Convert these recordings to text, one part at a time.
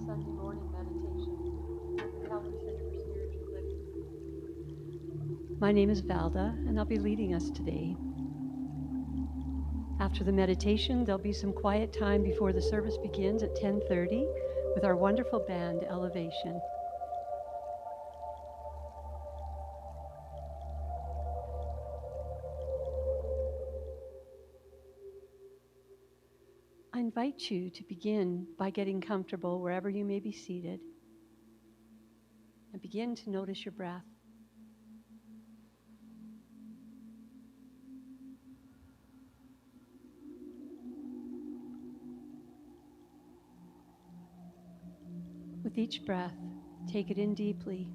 Sunday morning meditation at the Calgary Center for Spiritual Living. My name is Valda, and I'll be leading us today. After the meditation, there'll be some quiet time before the service begins at 10:30 with our wonderful band, Elevation. I invite you to begin by getting comfortable wherever you may be seated and begin to notice your breath. With each breath, take it in deeply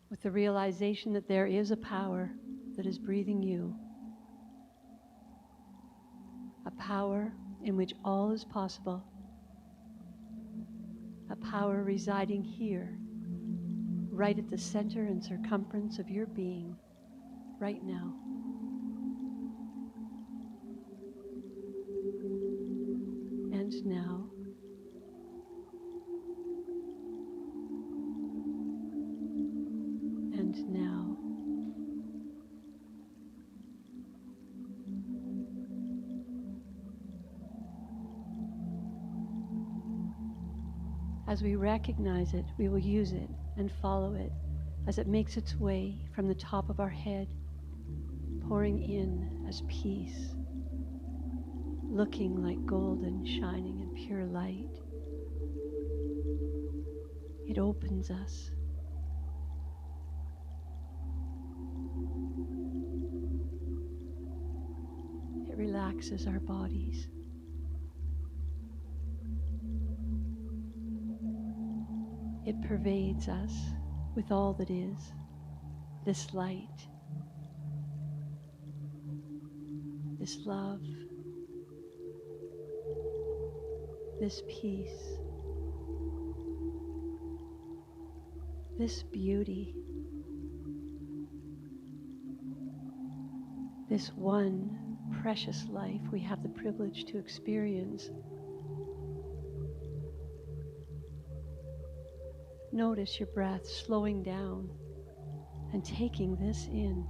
with the realization that there is a power that is breathing you, a power in which all is possible, a power residing here, right at the center and circumference of your being, right now. And now. And now. As we recognize it, we will use it and follow it as it makes its way from the top of our head, pouring in as peace, looking like golden, shining, and pure light. It opens us. It relaxes our bodies. It pervades us with all that is, this light, this love, this peace, this beauty, this one precious life we have the privilege to experience. Notice your breath slowing down and taking this in.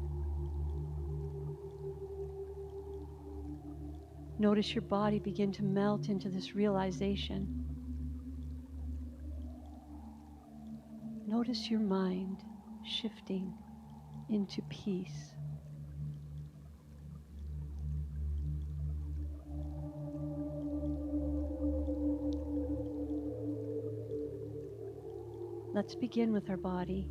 Notice your body begin to melt into this realization. Notice your mind shifting into peace. Let's begin with our body,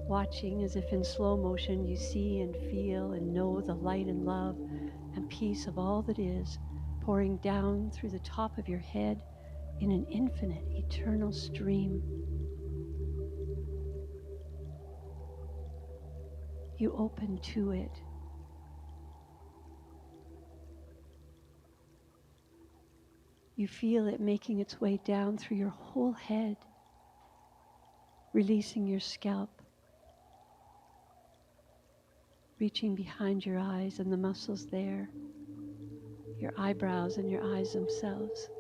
watching as if in slow motion you see and feel and know the light and love and peace of all that is pouring down through the top of your head in an infinite, eternal stream. You open to it. You feel it making its way down through your whole head, releasing your scalp, reaching behind your eyes and the muscles there, your eyebrows and your eyes themselves.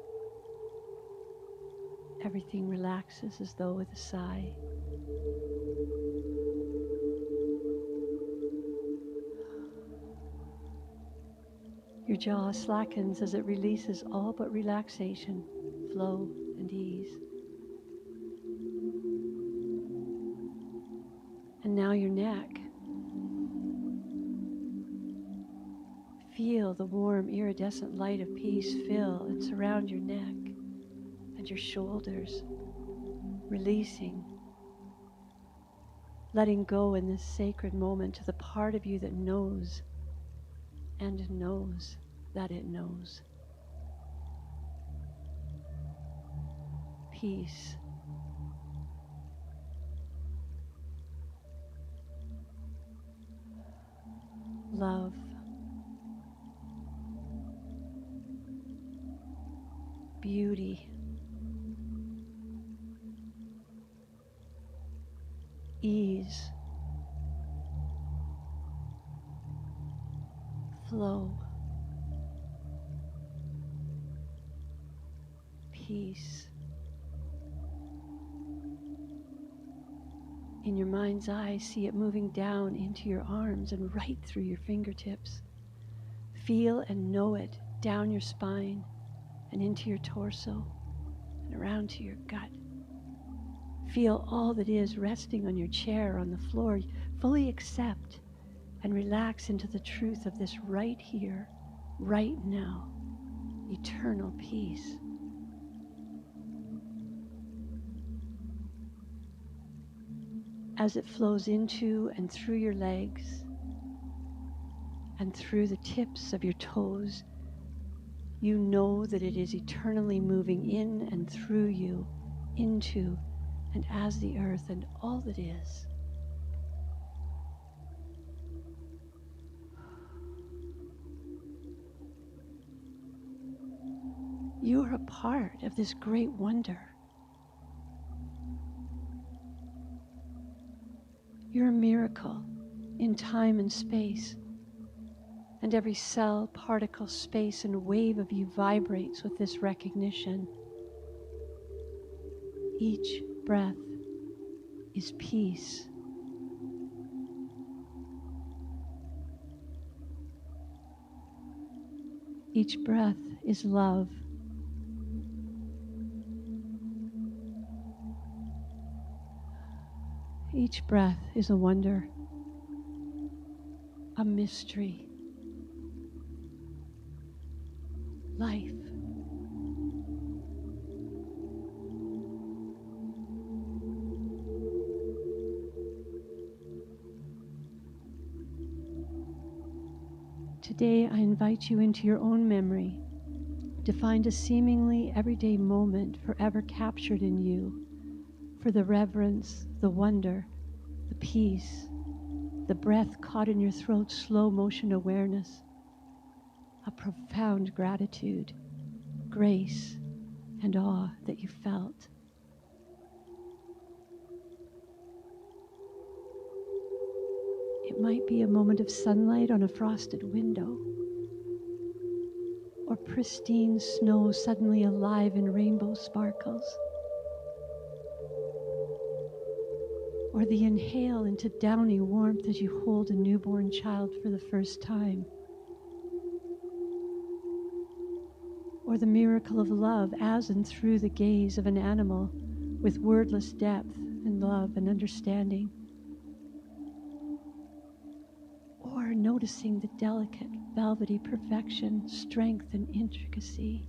Everything relaxes as though with a sigh. Your jaw slackens as it releases all but relaxation, flow, and ease. And now your neck. Feel the warm, iridescent light of peace fill and surround your neck and your shoulders, releasing, letting go in this sacred moment to the part of you that knows and knows that it knows. Peace. Love. Beauty. Ease. Flow. peace. In your mind's eye, see it moving down into your arms and right through your fingertips. Feel and know it down your spine and into your torso and around to your gut. Feel all that is resting on your chair, on the floor. Fully accept and relax into the truth of this right here, right now, eternal peace. As it flows into and through your legs and through the tips of your toes, you know that it is eternally moving in and through you, into and as the earth and all that is. You are a part of this great wonder. You're a miracle in time and space, and every cell, particle, space, and wave of you vibrates with this recognition. Each breath is peace. Each breath is love. Each breath is a wonder, a mystery. Life. Today, I invite you into your own memory to find a seemingly everyday moment forever captured in you for the reverence, the wonder, the peace, the breath caught in your throat, slow motion awareness, a profound gratitude, grace, and awe that you felt. It might be a moment of sunlight on a frosted window, or pristine snow suddenly alive in rainbow sparkles, or the inhale into downy warmth as you hold a newborn child for the first time, or the miracle of love as and through the gaze of an animal with wordless depth and love and understanding, or noticing the delicate, velvety perfection, strength, and intricacy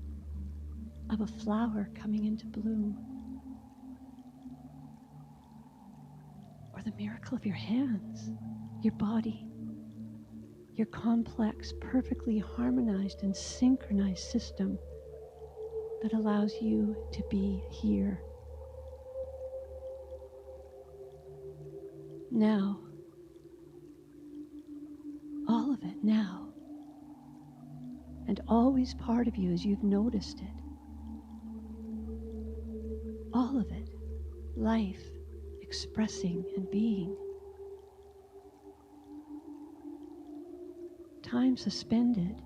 of a flower coming into bloom, or the miracle of your hands, your body, your complex, perfectly harmonized and synchronized system that allows you to be here. Now, all of it now, and always part of you as you've noticed it. All of it, life, expressing and being. Time suspended,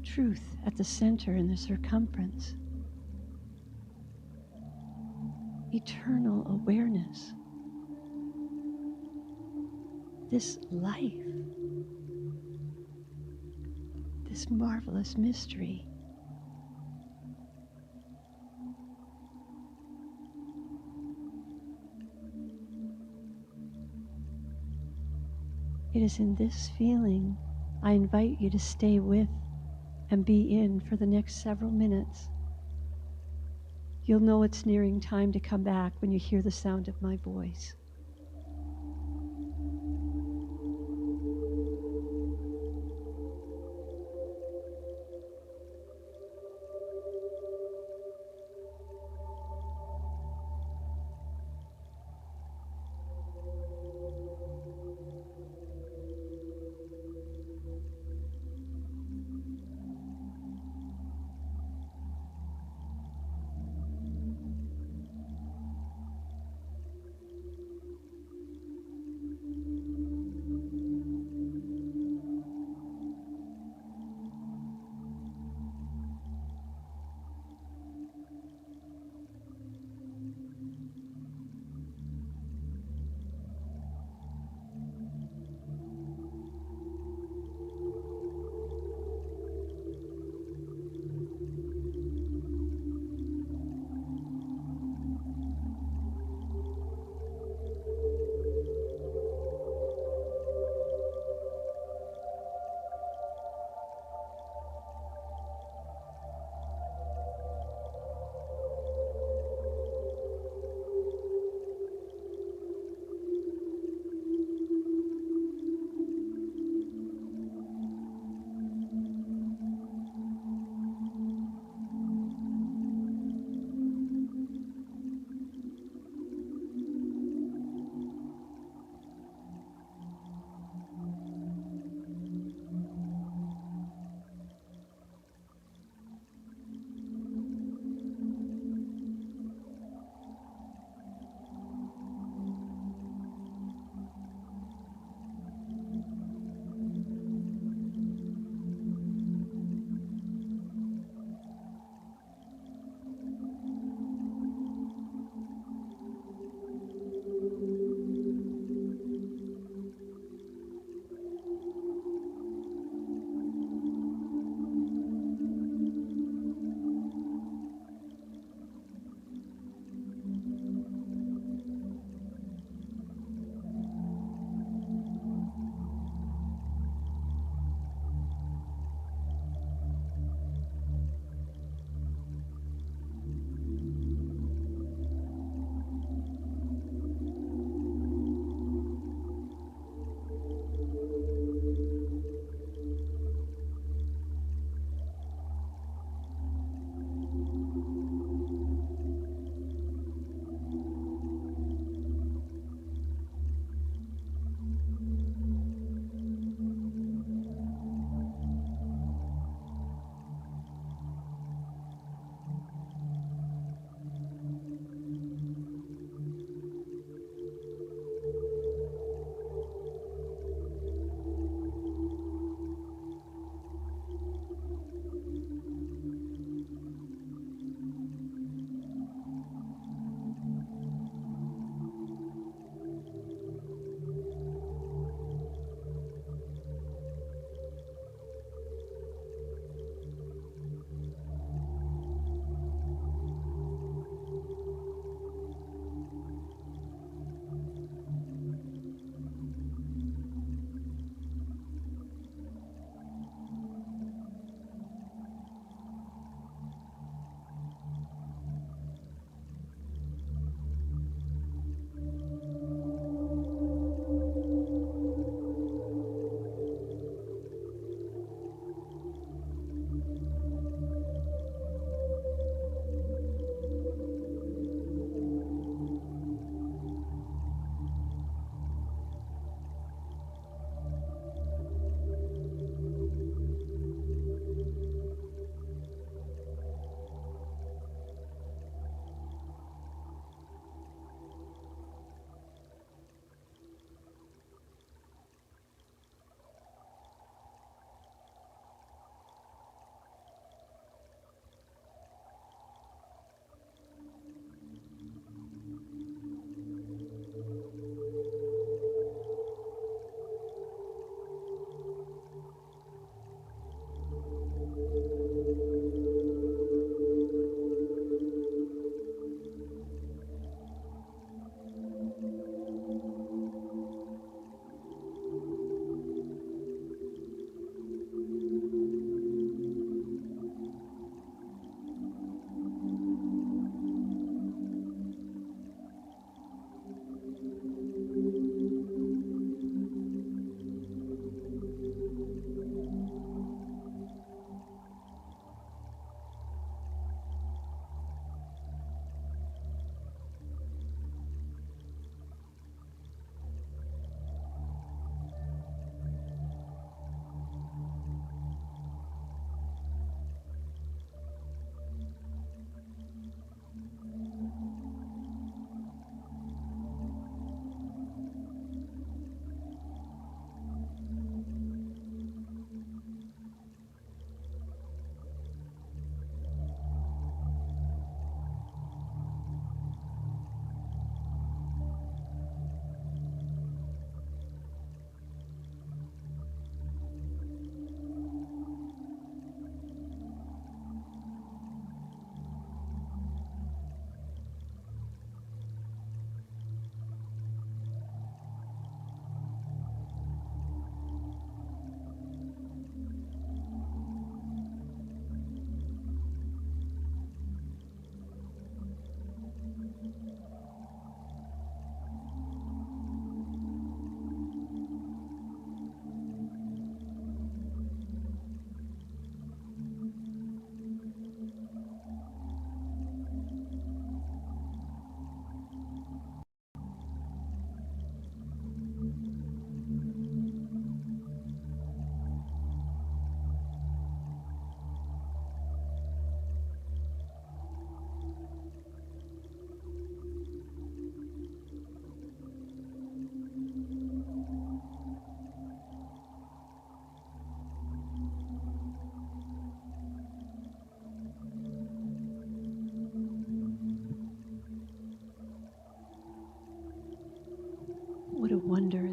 truth at the center in the circumference, eternal awareness. This life, this marvelous mystery. It is in this feeling I invite you to stay with and be in for the next several minutes. You'll know it's nearing time to come back when you hear the sound of my voice.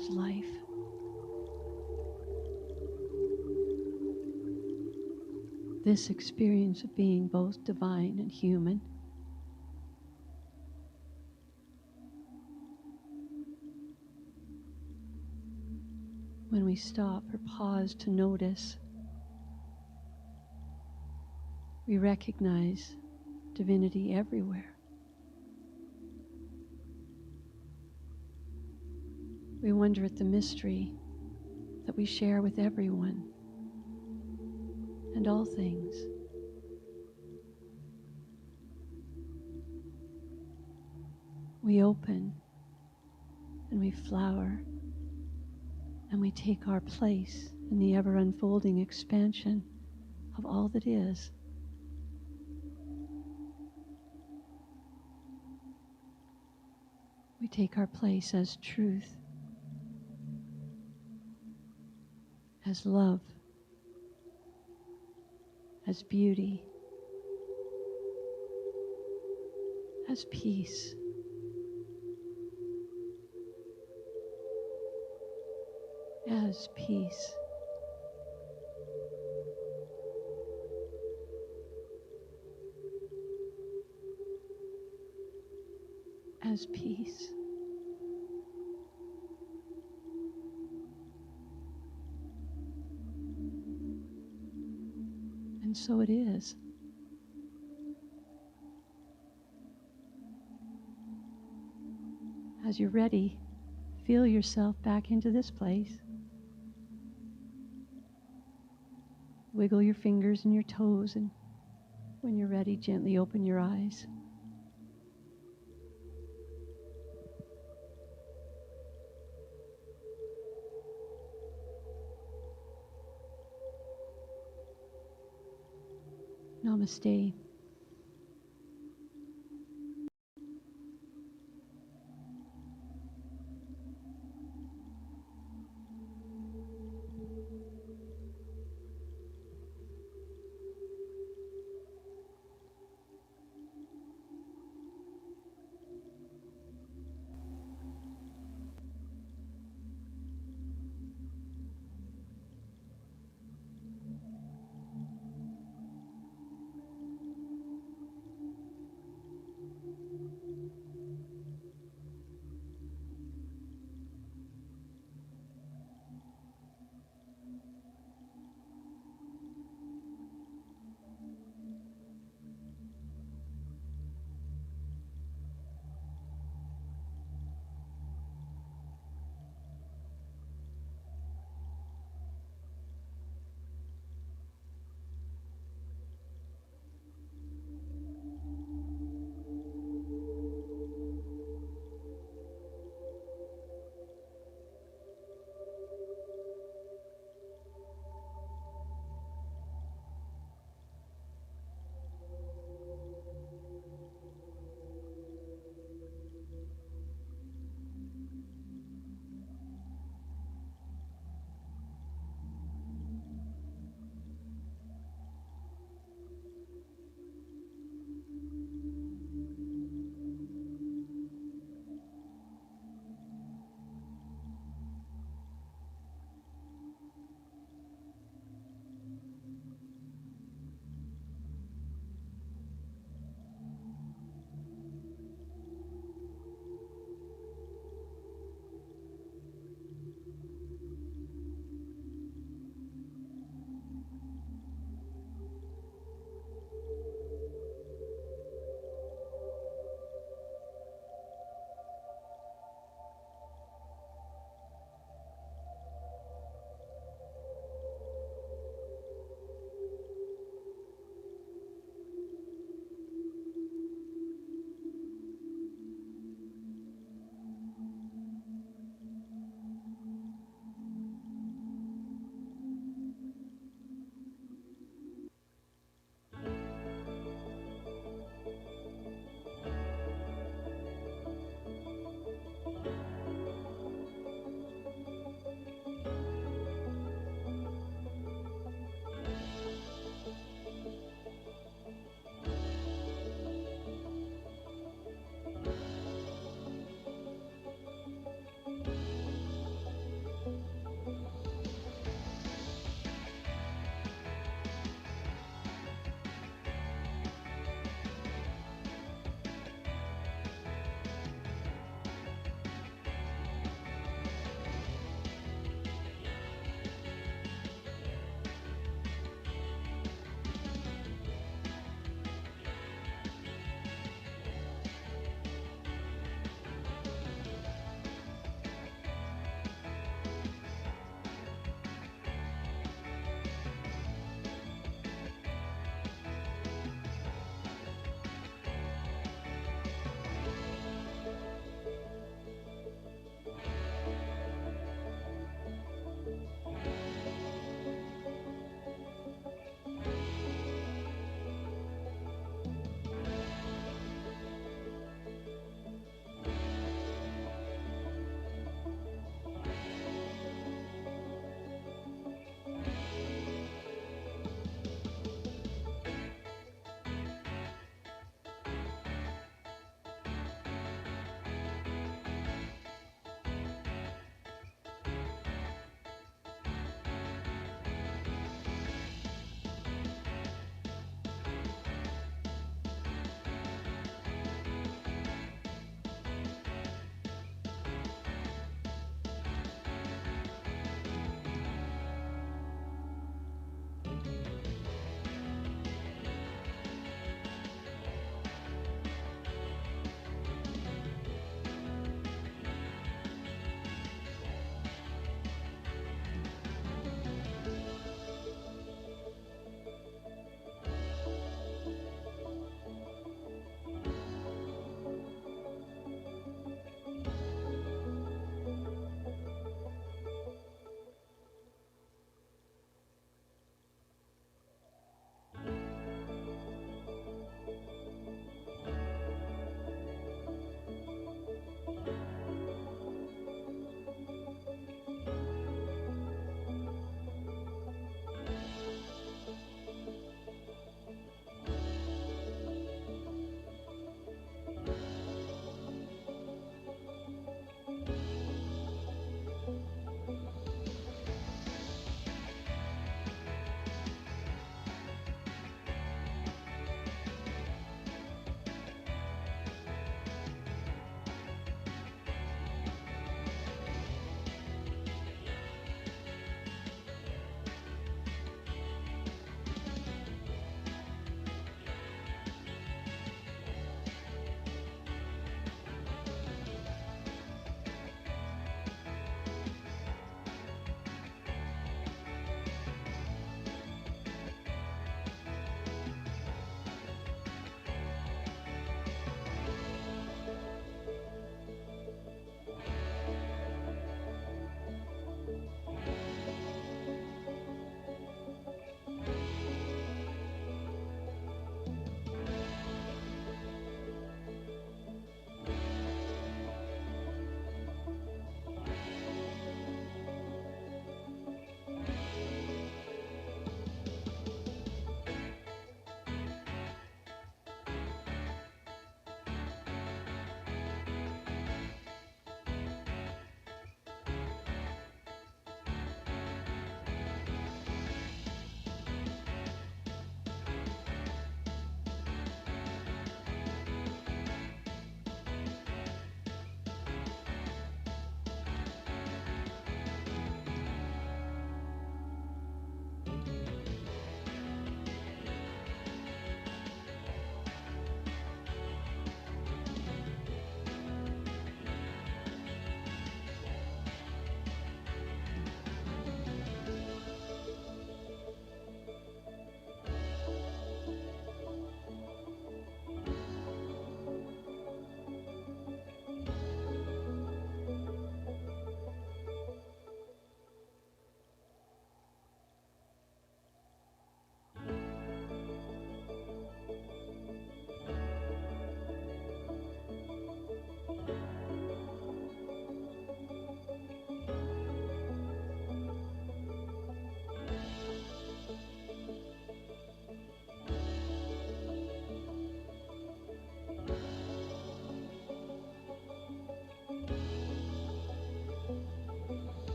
is life. This experience of being both divine and human when we stop or pause to notice, we recognize divinity everywhere. We wonder at the mystery that we share with everyone and all things. We open and we flower and we take our place in the ever-unfolding expansion of all that is. We take our place as truth, as love, as beauty, as peace, as peace. As peace. And so it is. As you're ready, feel yourself back into this place. Wiggle your fingers and your toes, and when you're ready, gently open your eyes. Namaste.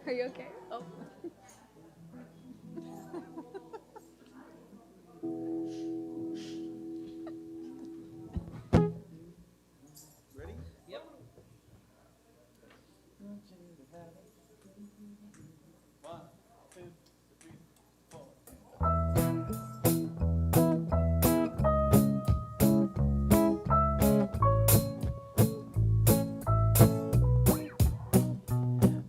Are you okay? Oh. Ready? Yep. One, two, three, four.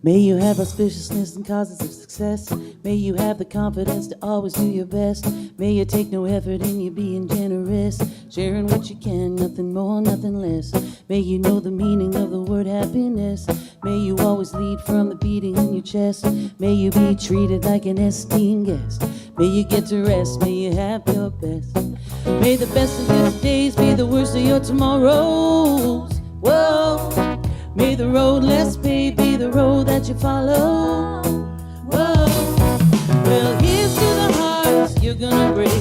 May you have auspiciousness and causes of success. May you have the confidence to always do your best. May you take no effort in you being generous, sharing what you can, nothing more, nothing less. May you know the meaning of the word happiness. May you always lead from the beating in your chest. May you be treated like an esteemed guest. May you get to rest, may you have your best. May the best of your days be the worst of your tomorrows. Whoa. May the road less paved be the road that you follow. Whoa. Well, here's to the hearts you're gonna break.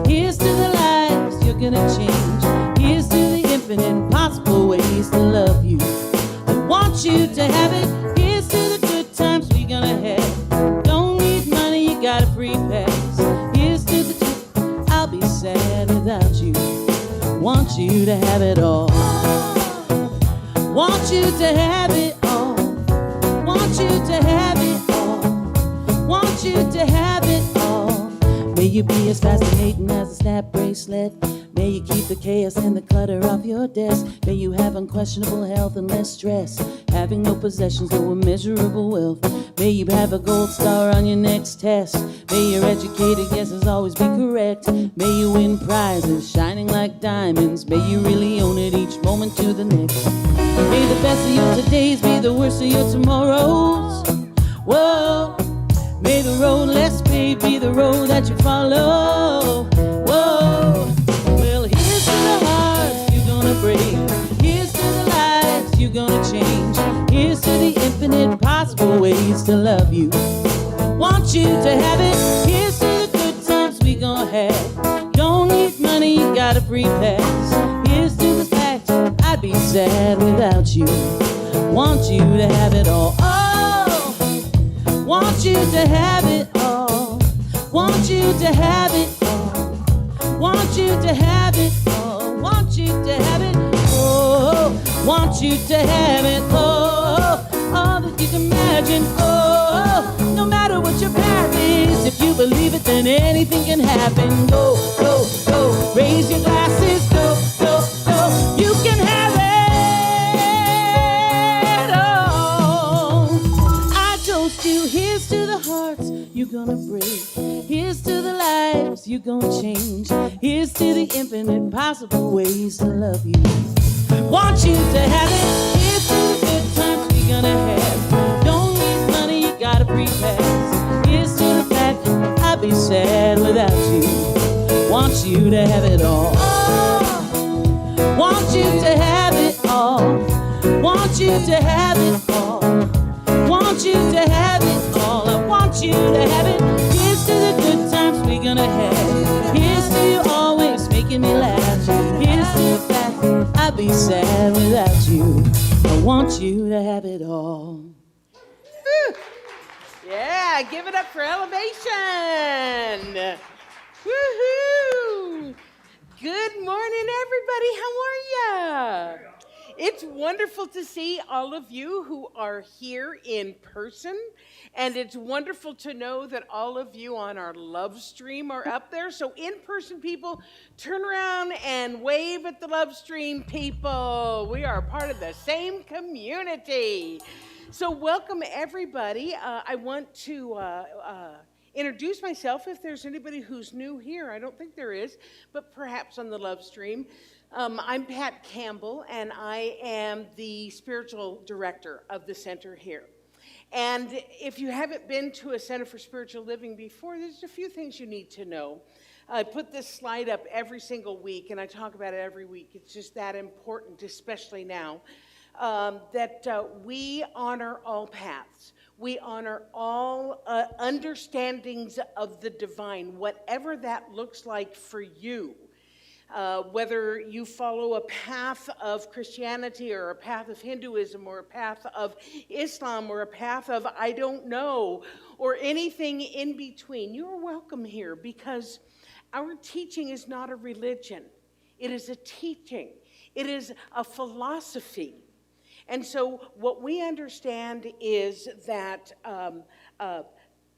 Here's to the lives you're gonna change. Here's to the infinite possible ways to love you. I want you to have it. Here's to the good times we're gonna have. Don't need money, you got a free pass. Here's to the truth, I'll be sad without you. Want you to have it all. Want you to have it all. Want you to have it all. Want you to have it all. May you be as fascinating as a snap bracelet. May you keep the chaos and the clutter off your desk. May you have unquestionable health and less stress. Having no possessions or immeasurable wealth. May you have a gold star on your next test. May your educated guesses always be correct. May you win prizes shining like diamonds. May you really own it each moment to the next. May the best of your todays be the worst of your tomorrows. Whoa. May the road less paved be the road that you follow. Whoa. Well, here's to the hearts you're gonna break. Here's to the lives you're gonna change. Here's to the infinite possible ways to love you. Want you to have it. Here's to the good times we gonna have. Don't need money, you got a free pass. Here's to the fact I'd be sad without you. Want you to have it all. Oh, want you to have it all. Want you to have it all. Want you to have it all. Want you to have it. Oh, want you to have it all. All that you can imagine. Oh, no matter what your path is, if you believe it, then anything can happen. Go, go, go. Raise your glasses. Go, go, go. You can have it all. I toast you. Here's to the hearts you're gonna break. Here's to the lives you're gonna change. Here's to the infinite possible ways to love you. Want you to have it. Here's to the good times we're gonna have. Don't need money, you got a free pass. Here's to the fact I'd be sad without you. Want you to have it all. Oh, want you to have it all. Want you to have it all. Want you to have it all. I want you to have it. Here's to the good times we're gonna have. Here's to you always making me laugh. Here's to the fact I'd be sad without you. I want you to have it all. Yeah, give it up for Elevation. Woohoo! Good morning, everybody. How are ya? It's wonderful to see all of you who are here in person, and it's wonderful to know that all of you on our love stream are up there. So in-person people, turn around and wave at the love stream people. We are part of the same community. So welcome, everybody. I want to introduce myself if there's anybody who's new here. I don't think there is, but perhaps on the love stream. I'm Pat Campbell, and I am the spiritual director of the center here. And if you haven't been to a Center for Spiritual Living before, there's a few things you need to know. I put this slide up every single week, and I talk about it every week. It's just that important, especially now, that we honor all paths. We honor all understandings of the divine, whatever that looks like for you. whether you follow a path of Christianity or a path of Hinduism or a path of Islam or a path of I don't know or anything in between, you're welcome here because our teaching is not a religion. It is a teaching. It is a philosophy. And so what we understand is that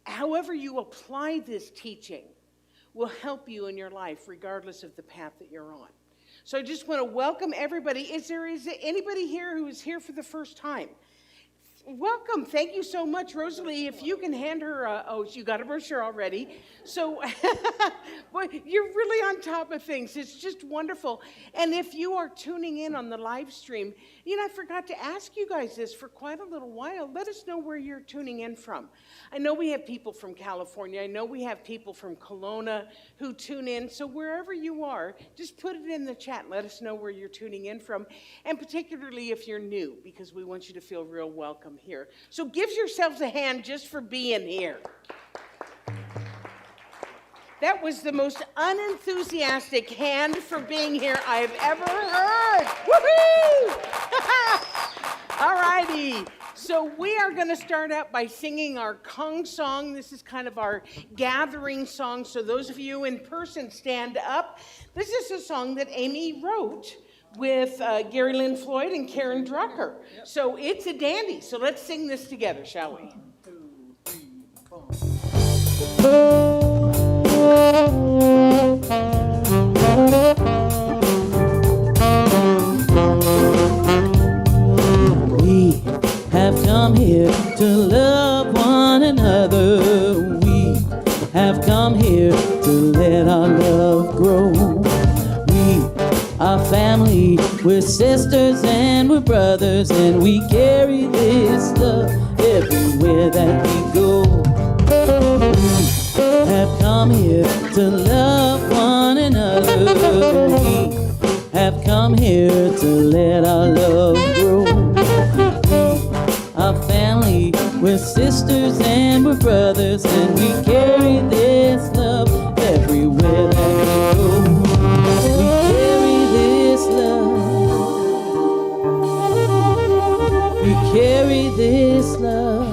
however you apply this teaching will help you in your life, regardless of the path that you're on. So I just want to welcome everybody. Is there anybody here who is here for the first time? Welcome. Thank you so much. Rosalie, if you can hand her, you got a brochure already. So, boy, you're really on top of things. It's just wonderful. And if you are tuning in on the live stream, I forgot to ask you guys this for quite a little while. Let us know where you're tuning in from. I know we have people from California. I know we have people from Kelowna who tune in. So wherever you are, just put it in the chat and let us know where you're tuning in from. And particularly if you're new, because we want you to feel real welcome here. So give yourselves a hand just for being here. That was the most unenthusiastic hand for being here I've ever heard. Woohoo! All righty. So we are going to start out by singing our Kong song. This is kind of our gathering song. So those of you in person, stand up. This is a song that Amy wrote with Gary Lynn Floyd and Karen Drucker. So it's a dandy. So let's sing this together, shall we? 1, 2, 3, 4. We have come here to love one another. We have come here to let our love grow. Our family, we're sisters and we're brothers, and we carry this love everywhere that we go. We have come here to love one another. We have come here to let our love grow. Our family, we're sisters and we're brothers, and we carry this love everywhere that we go. We carry this love.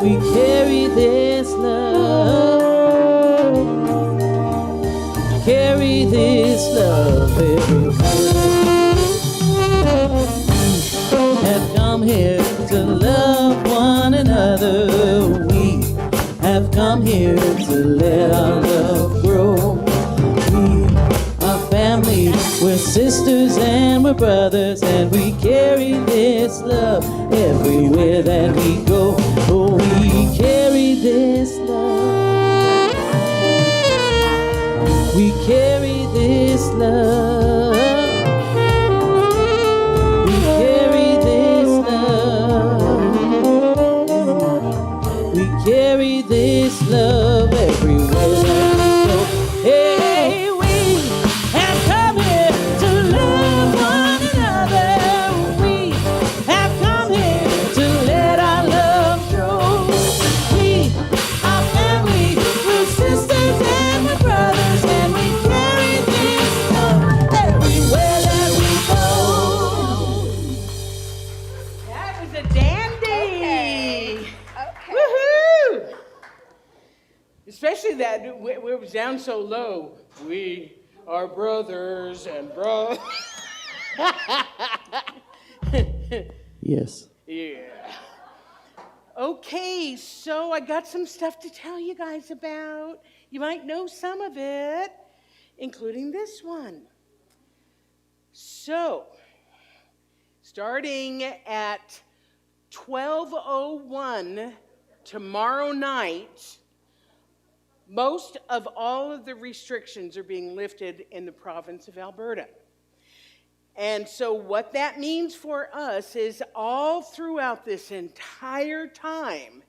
We carry this love. Carry this love everywhere. We have come here to love one another. We have come here to let our love grow. Family, we're sisters and we're brothers, and we carry this love everywhere that we go. Oh, we carry this love. We carry this love. We carry this love. We carry this love everywhere that we go. Hey. Especially that it was down so low. We are brothers and bro. Yes. Yeah. Okay, so I got some stuff to tell you guys about. You might know some of it, including this one. So, starting at 12:01 tomorrow night, most of all of the restrictions are being lifted in the province of Alberta. And so what that means for us is all throughout this entire time,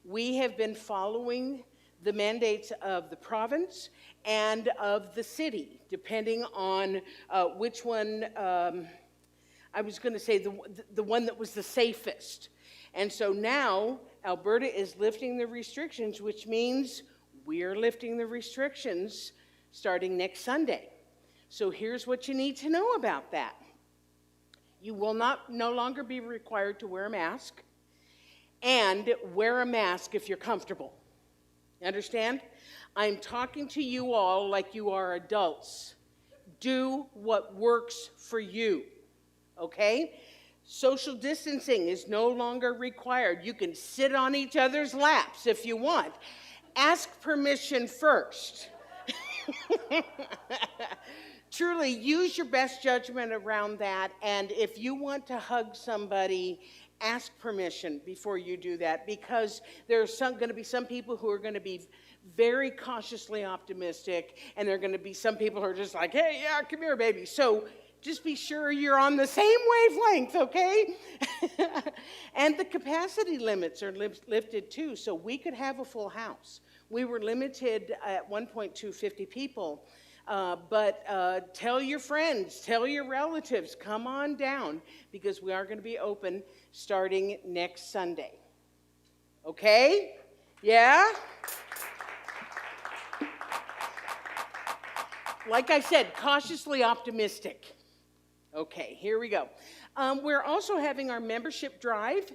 we have been following the mandates of the province and of the city, depending on which one, I was going to say the one that was the safest. And so now Alberta is lifting the restrictions, which means we are lifting the restrictions starting next Sunday. So here's what you need to know about that. You will no longer be required to wear a mask, and wear a mask if you're comfortable. You understand? I'm talking to you all like you are adults. Do what works for you, okay? Social distancing is no longer required. You can sit on each other's laps if you want. Ask permission first. Truly, use your best judgment around that, and if you want to hug somebody, ask permission before you do that, because there's going to be some people who are going to be very cautiously optimistic, and there are going to be some people who are just like, hey, yeah, come here, baby. So just be sure you're on the same wavelength, okay? And the capacity limits are lifted too, so we could have a full house. We were limited at one point to 50 people. But tell your friends, tell your relatives, come on down, because we are going to be open starting next Sunday. Okay? Yeah? Like I said, cautiously optimistic. Okay, here we go. We're also having our membership drive.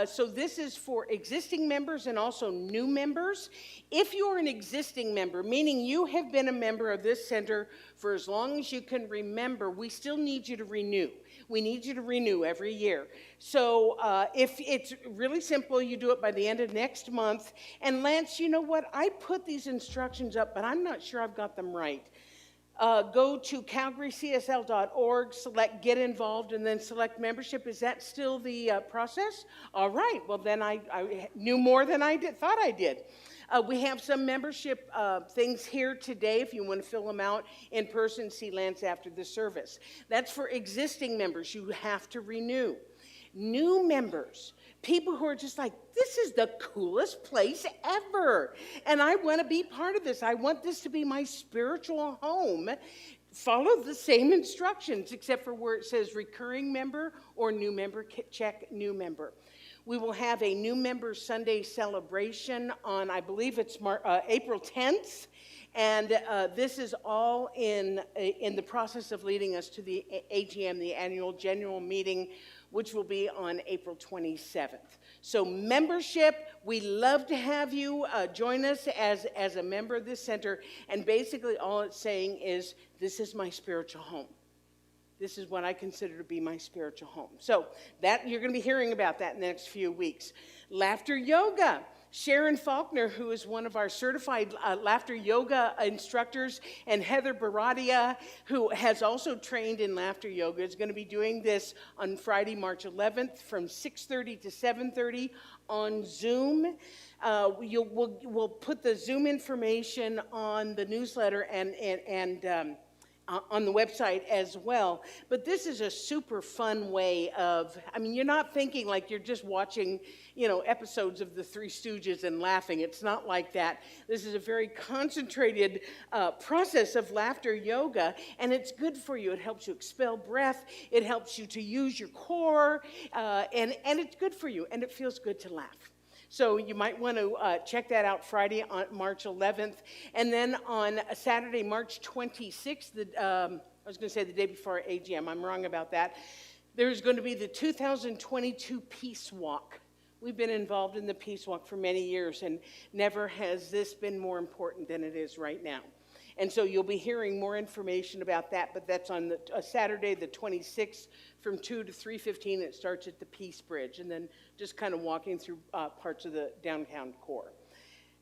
So this is for existing members and also new members. If you're an existing member, meaning you have been a member of this center for as long as you can remember, we still need you to renew. We need you to renew every year. So if it's really simple, you do it by the end of next month. And Lance, you know what? I put these instructions up, but I'm not sure I've got them right. Go to calgarycsl.org, select get involved, and then select membership. Is that still the process? All right, well then I knew more than I thought I did. We have some membership things here today if you want to fill them out in person. See Lance after the service. That's for existing members. You have to renew. New members, people who are just like, this is the coolest place ever, and I want to be part of this. I want this to be my spiritual home. Follow the same instructions, except for where it says recurring member or new member, check new member. We will have a new member Sunday celebration on, I believe it's April 10th. And this is all in the process of leading us to the AGM, the annual general meeting, which will be on April 27th. So membership, we love to have you join us as a member of this center. And basically all it's saying is, this is my spiritual home. This is what I consider to be my spiritual home. So that you're going to be hearing about that in the next few weeks. Laughter yoga. Sharon Faulkner, who is one of our certified laughter yoga instructors, and Heather Baradia, who has also trained in laughter yoga, is going to be doing this on Friday, March 11th from 6:30 to 7:30 on Zoom. We'll put the Zoom information on the newsletter and on the website as well. But this is a super fun way of, I mean, you're not thinking like you're just watching, episodes of the Three Stooges and laughing. It's not like that. This is a very concentrated process of laughter yoga, and it's good for you. It helps you expel breath. It helps you to use your core, and it's good for you, and it feels good to laugh. So you might want to check that out Friday on March 11th. And then on Saturday, March 26th, I was going to say the day before AGM. I'm wrong about that. There's going to be the 2022 Peace Walk. We've been involved in the Peace Walk for many years, and never has this been more important than it is right now. And so you'll be hearing more information about that, but that's on Saturday, the 26th, from 2 to 3:15. It starts at the Peace Bridge, and then just kind of walking through parts of the downtown core.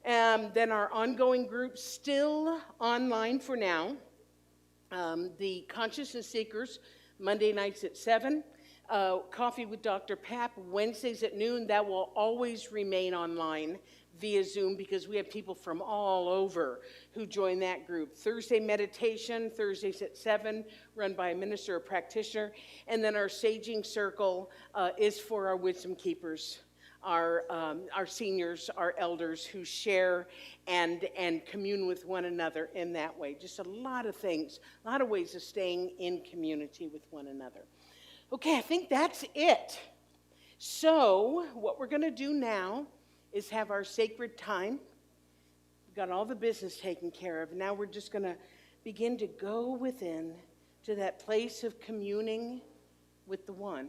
Then our ongoing group, still online for now. The Consciousness Seekers, Monday nights at 7. Coffee with Dr. Pap, Wednesdays at noon. That will always remain online via Zoom, because we have people from all over who join that group. Thursday meditation, Thursdays at 7, run by a minister or practitioner. And then our Saging Circle is for our wisdom keepers, our seniors, our elders who share and commune with one another in that way. Just a lot of things, a lot of ways of staying in community with one another. Okay, I think that's it. So what we're going to do now is have our sacred time. We've got all the business taken care of. Now we're just going to begin to go within to that place of communing with the One.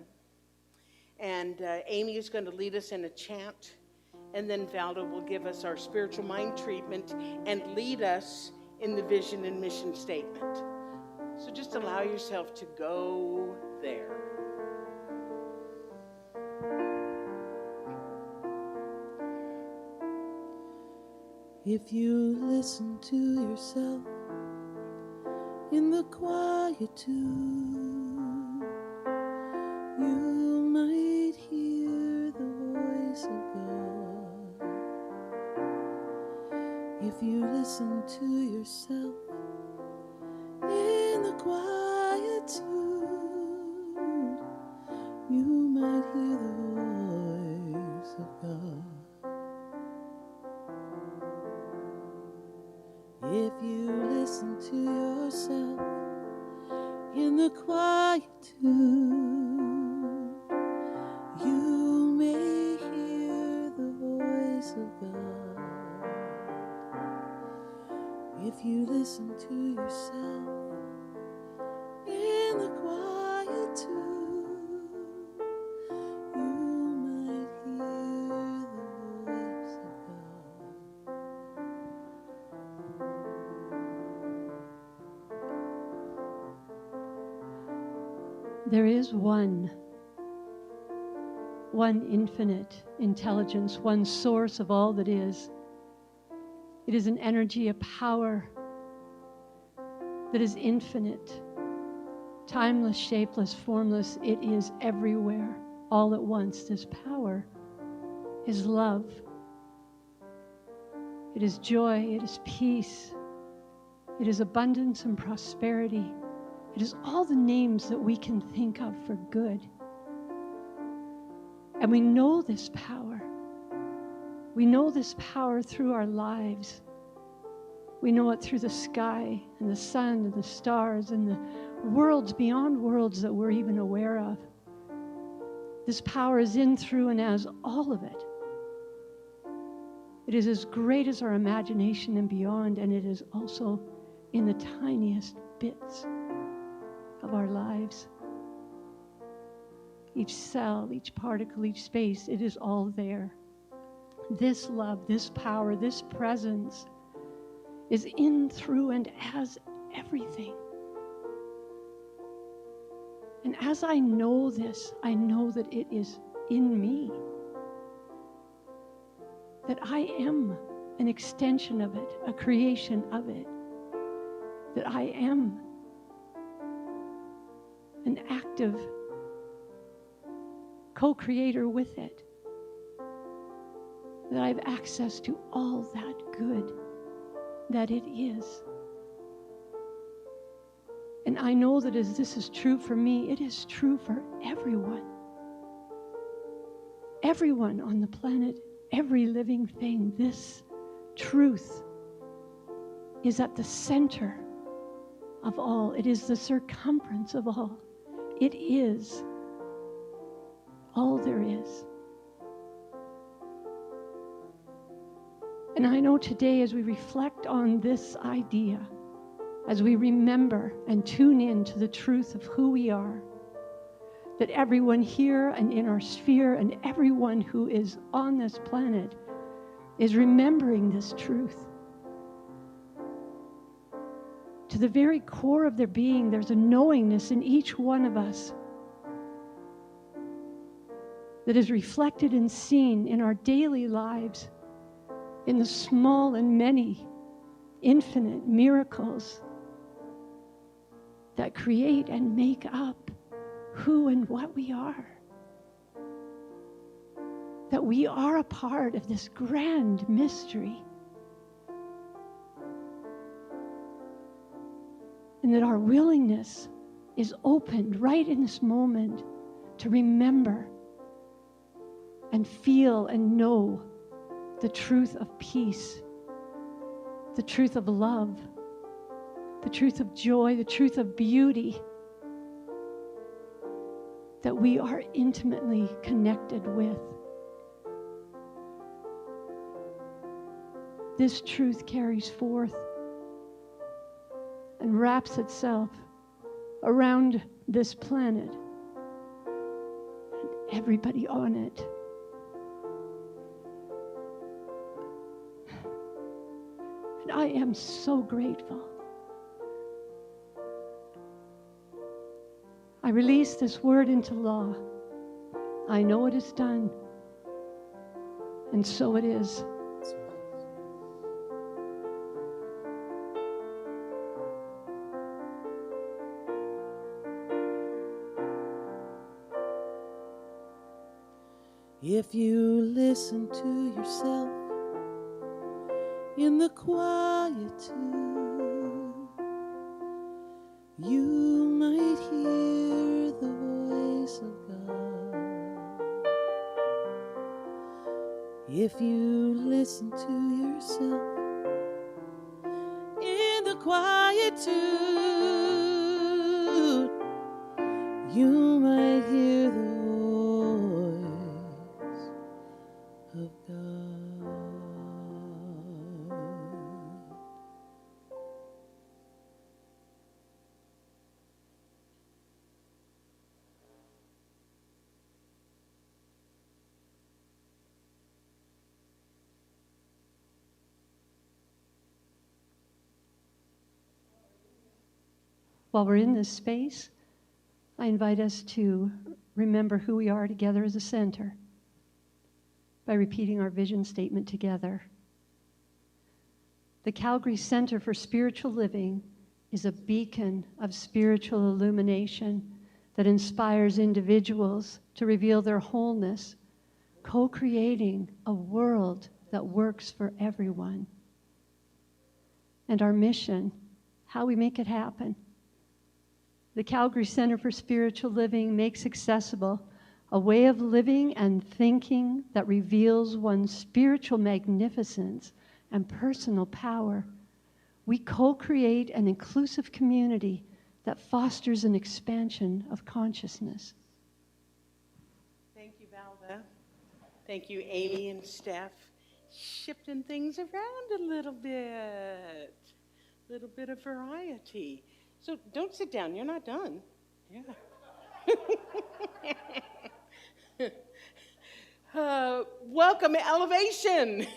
And Amy is going to lead us in a chant, and then Valda will give us our spiritual mind treatment and lead us in the vision and mission statement. So just allow yourself to go there. If you listen to yourself in the quietude, you might hear the voice of God. If you listen to yourself in the quietude, you might hear the voice of God. If you listen to yourself in the quietude, you may hear the voice of God. If you listen to yourself in the quietude, you might hear the voice of God. There is one infinite intelligence, one source of all that is. It is an energy, a power that is infinite, timeless, shapeless, formless. It is everywhere, all at once. This power is love. It is joy. It is peace. It is abundance and prosperity. It is all the names that we can think of for good. And we know this power. We know this power through our lives. We know it through the sky and the sun and the stars and the worlds beyond worlds that we're even aware of. This power is in, through, and as all of it. It is as great as our imagination and beyond, and it is also in the tiniest bits of our lives. Each cell, each particle, each space, it is all there. This love, this power, this presence is in, through, and as everything. And as I know this, I know that it is in me. That I am an extension of it, a creation of it. That I am an active co-creator with it. That I have access to all that good that it is. And I know that as this is true for me, it is true for everyone. Everyone on the planet, every living thing. This truth is at the center of all. It is the circumference of all. It is all there is. And I know today, as we reflect on this idea, as we remember and tune in to the truth of who we are, that everyone here and in our sphere and everyone who is on this planet is remembering this truth. To the very core of their being, there's a knowingness in each one of us that is reflected and seen in our daily lives, in the small and many infinite miracles that create and make up who and what we are. That we are a part of this grand mystery. And that our willingness is opened right in this moment to remember and feel and know the truth of peace, the truth of love, the truth of joy, the truth of beauty, that we are intimately connected with. This truth carries forth and wraps itself around this planet and everybody on it. And I am so grateful. I release this word into law. I know it is done, and so it is. If you listen to yourself in the quietude, you might hear the voice of God. If you listen to yourself in the quietude, you might hear the voice of God. While we're in this space, I invite us to remember who we are together as a center by repeating our vision statement together. The Calgary Center for Spiritual Living is a beacon of spiritual illumination that inspires individuals to reveal their wholeness, co-creating a world that works for everyone. And our mission, how we make it happen. The Calgary Center for Spiritual Living makes accessible a way of living and thinking that reveals one's spiritual magnificence and personal power. We co-create an inclusive community that fosters an expansion of consciousness. Thank you, Valda. Thank you, Amy and Steph. Shifting things around a little bit of variety. So don't sit down, you're not done. Yeah. Welcome, Elevation.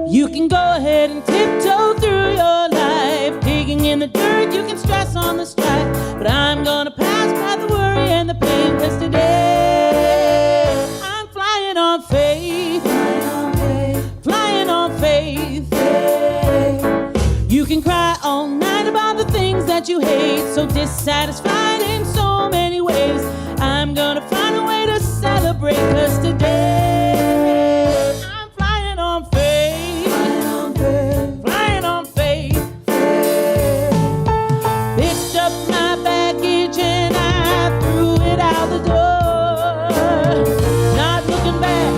You can go ahead and tiptoe through your life, digging in the dirt, you can stress on the strife, but I'm gonna pass by the worry and the pain, 'cause today I'm flying on faith, flying on faith. You can cry all night about the things that you hate, so dissatisfied in so many ways. I'm gonna find a way to celebrate, 'cause today I'm flying on faith, flying on faith. Picked up my baggage and I threw it out the door, not looking back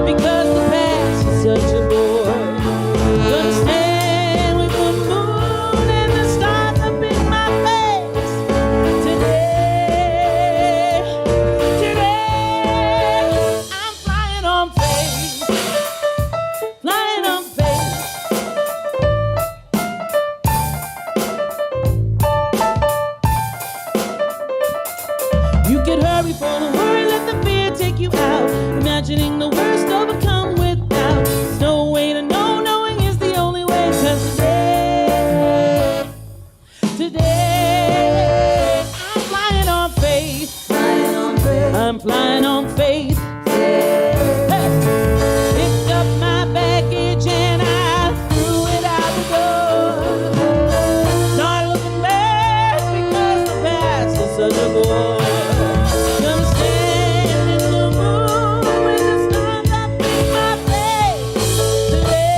because the past is such a bore. Gonna stand with the moon and the stars up in my face today. I'm flying on faith, flying on faith. You could hurry for the worry, let the fear take you out, imagining the worst overcome without. There's no way to know, knowing is the only way, 'cause today I'm flying on faith, I'm flying on faith. Hey. Picked up my baggage and I threw it out the door, not looking back because the past is such a bore. Gonna stand in the moon with the stars up in my face today.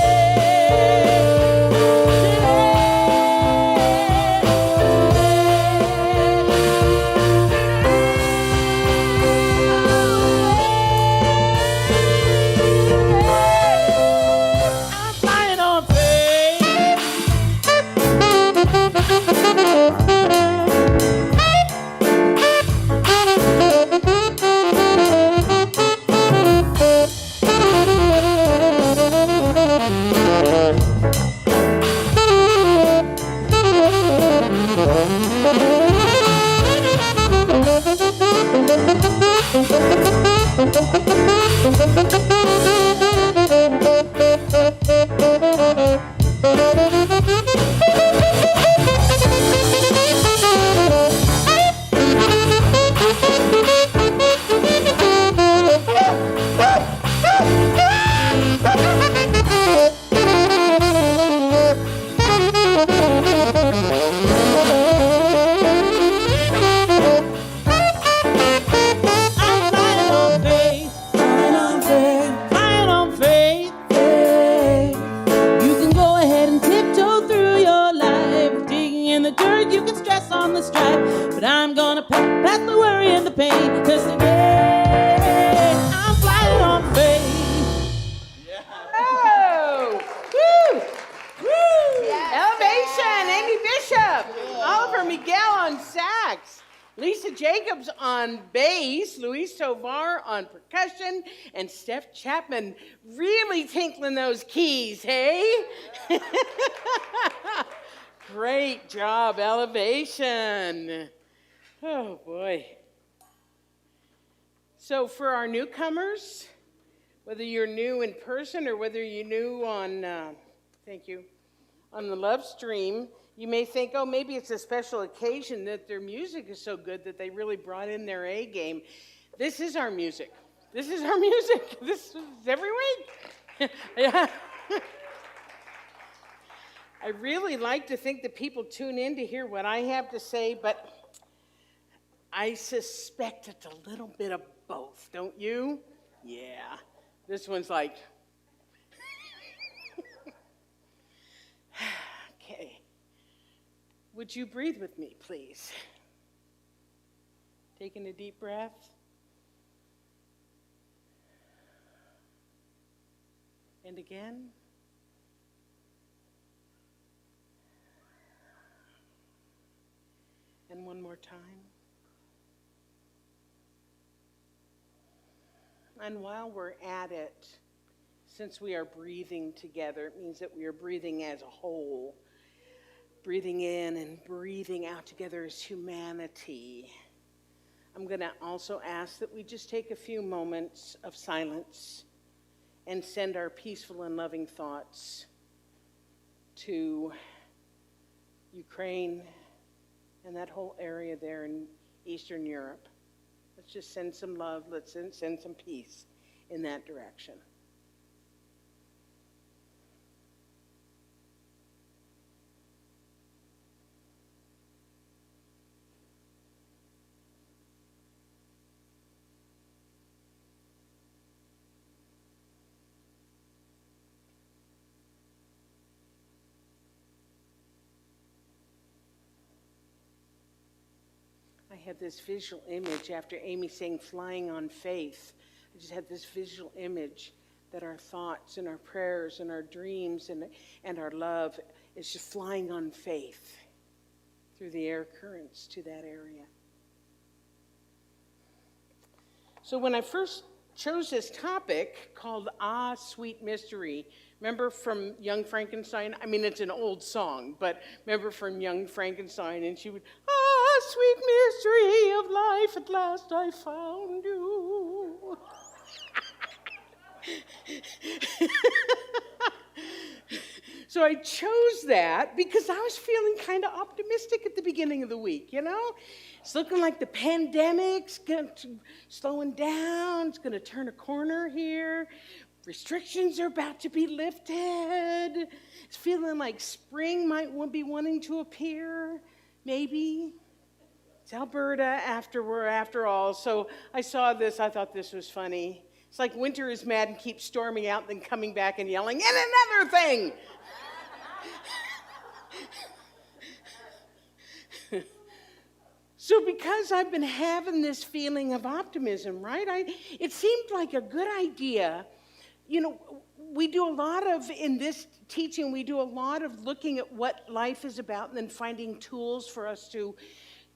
Jacobs on bass, Luis Tovar on percussion, and Steph Chapman really tinkling those keys, hey? Great job, Elevation. Oh, boy. So for our newcomers, whether you're new in person or whether you're new on, thank you, on the Love Stream, you may think, oh, maybe it's a special occasion that their music is so good that they really brought in their A game. This is our music. This is our music. This is every week. Yeah. I really like to think that people tune in to hear what I have to say, but I suspect it's a little bit of both, don't you? Yeah. This one's like, okay. Would you breathe with me, please? Taking a deep breath. And again. And one more time. And while we're at it, since we are breathing together, it means that we are breathing as a whole, breathing in and breathing out together as humanity. I'm going to also ask that we just take a few moments of silence and send our peaceful and loving thoughts to Ukraine and that whole area there in Eastern Europe. Let's just send some love. Let's send some peace in that direction. I had this visual image after Amy sang Flying on Faith. I just had this visual image that our thoughts and our prayers and our dreams and our love is just flying on faith through the air currents to that area. So when I first chose this topic called Ah, Sweet Mystery, remember from Young Frankenstein? I mean, it's an old song, but remember from Young Frankenstein, and she would, ah, sweet mystery of life, at last I found you. So I chose that because I was feeling kind of optimistic at the beginning of the week, you know? It's looking like the pandemic's slowing down. It's going to turn a corner here. Restrictions are about to be lifted. It's feeling like spring might be wanting to appear, maybe. It's Alberta after all. So I saw this. I thought this was funny. It's like winter is mad and keeps storming out, then coming back and yelling, and another thing. So because I've been having this feeling of optimism, right? It seemed like a good idea. You know, we do a lot of, in this teaching, we do a lot of looking at what life is about and then finding tools for us to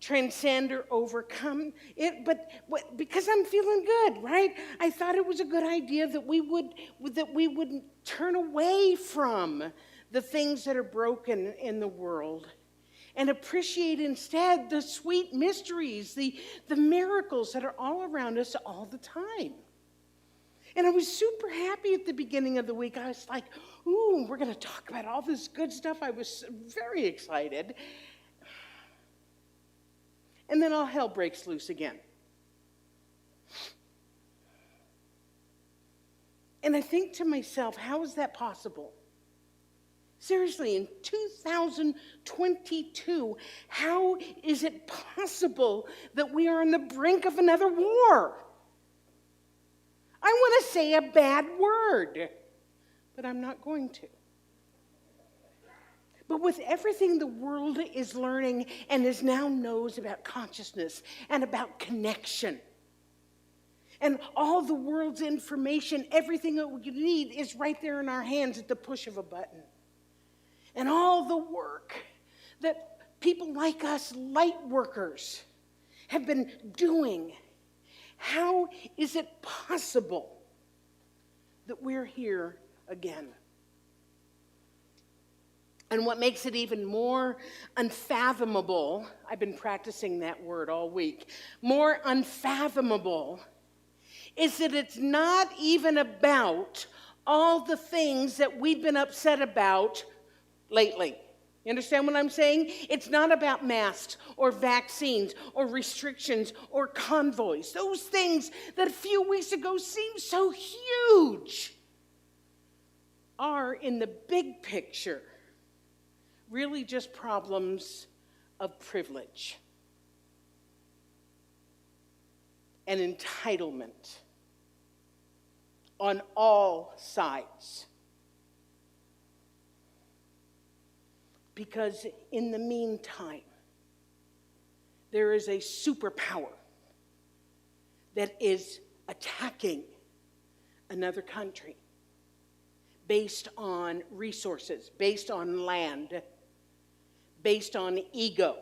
transcend or overcome it. But because I'm feeling good, right? I thought it was a good idea that we would turn away from the things that are broken in the world and appreciate instead the sweet mysteries, the miracles that are all around us all the time. And I was super happy at the beginning of the week. I was like, ooh, we're going to talk about all this good stuff. I was very excited. And then all hell breaks loose again. And I think to myself, how is that possible? Seriously, in 2022, how is it possible that we are on the brink of another war? I want to say a bad word, but I'm not going to. But with everything the world is learning and is now knows about consciousness and about connection, and all the world's information, everything that we need is right there in our hands at the push of a button. And all the work that people like us, light workers, have been doing. How is it possible that we're here again? And what makes it even more unfathomable, I've been practicing that word all week, more unfathomable, is that it's not even about all the things that we've been upset about lately. You understand what I'm saying? It's not about masks or vaccines or restrictions or convoys. Those things that a few weeks ago seemed so huge are, in the big picture, really just problems of privilege and entitlement on all sides. Because in the meantime, there is a superpower that is attacking another country based on resources, based on land, based on ego.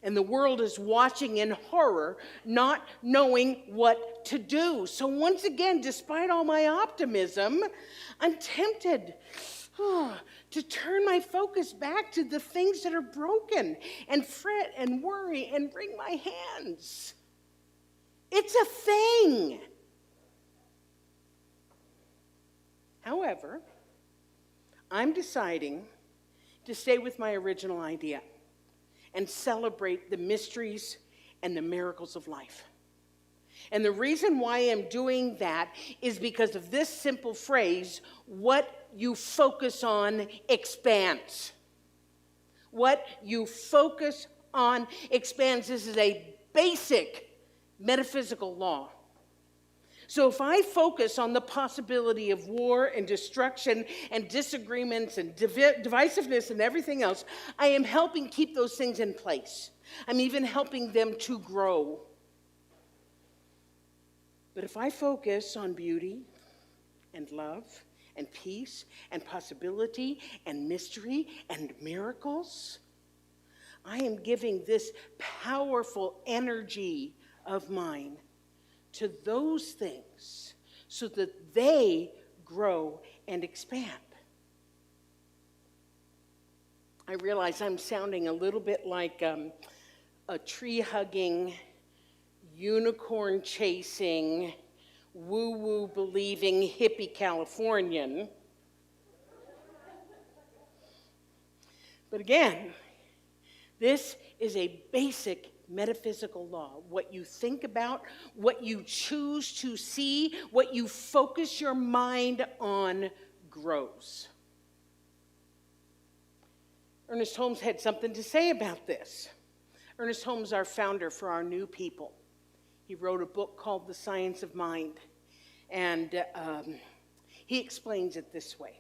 And the world is watching in horror, not knowing what to do. So once again, despite all my optimism, I'm tempted to turn my focus back to the things that are broken and fret and worry and wring my hands. It's a thing. However, I'm deciding to stay with my original idea and celebrate the mysteries and the miracles of life. And the reason why I'm doing that is because of this simple phrase: what you focus on expands. What you focus on expands. This is a basic metaphysical law. So if I focus on the possibility of war and destruction and disagreements and divisiveness and everything else, I am helping keep those things in place. I'm even helping them to grow. But if I focus on beauty and love and peace and possibility and mystery and miracles, I am giving this powerful energy of mine to those things so that they grow and expand. I realize I'm sounding a little bit like a tree-hugging, unicorn-chasing, woo-woo believing hippie Californian. But again, this is a basic metaphysical law. What you think about, what you choose to see, what you focus your mind on grows. Ernest Holmes had something to say about this. Ernest Holmes, our founder for our new people. He wrote a book called The Science of Mind, and he explains it this way.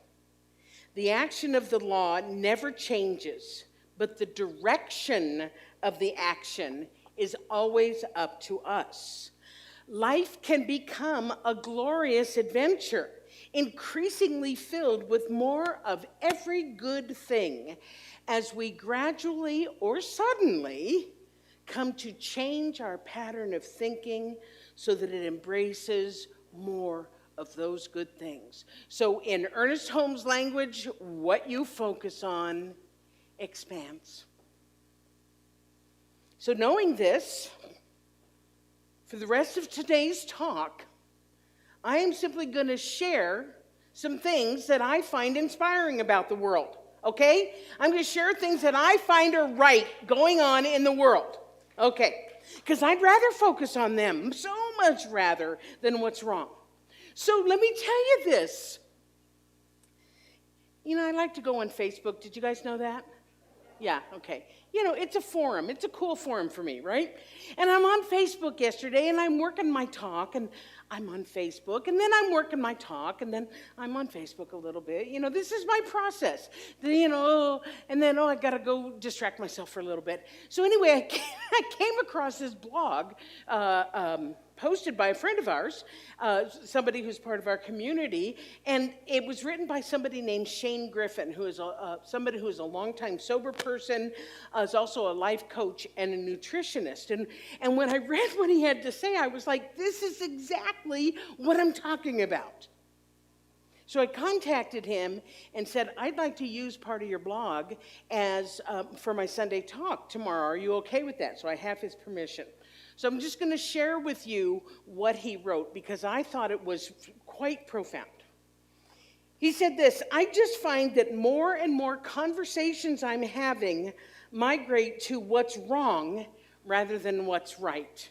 The action of the law never changes, but the direction of the action is always up to us. Life can become a glorious adventure, increasingly filled with more of every good thing, as we gradually or suddenly come to change our pattern of thinking so that it embraces more of those good things. So in Ernest Holmes' language, what you focus on expands. So knowing this, for the rest of today's talk, I am simply going to share some things that I find inspiring about the world, okay? I'm going to share things that I find are right going on in the world, okay? Because I'd rather focus on them, so much rather than what's wrong. So let me tell you this. You know, I like to go on Facebook. Did you guys know that? Yeah, okay. You know, it's a forum. It's a cool forum for me, right? And I'm on Facebook yesterday, and I'm working my talk, and I'm on Facebook, and then I'm working my talk, and then I'm on Facebook a little bit. You know, this is my process. You know, and then, I got to go distract myself for a little bit. So anyway, I came across this blog posted by a friend of ours, somebody who's part of our community, and it was written by somebody named Shane Griffin, who is somebody who is a longtime sober person, is also a life coach and a nutritionist. And when I read what he had to say, I was like, this is exactly what I'm talking about. So I contacted him and said, I'd like to use part of your blog as for my Sunday talk tomorrow. Are you okay with that? So I have his permission. So I'm just going to share with you what he wrote because I thought it was quite profound. He said this, I just find that more and more conversations I'm having migrate to what's wrong rather than what's right.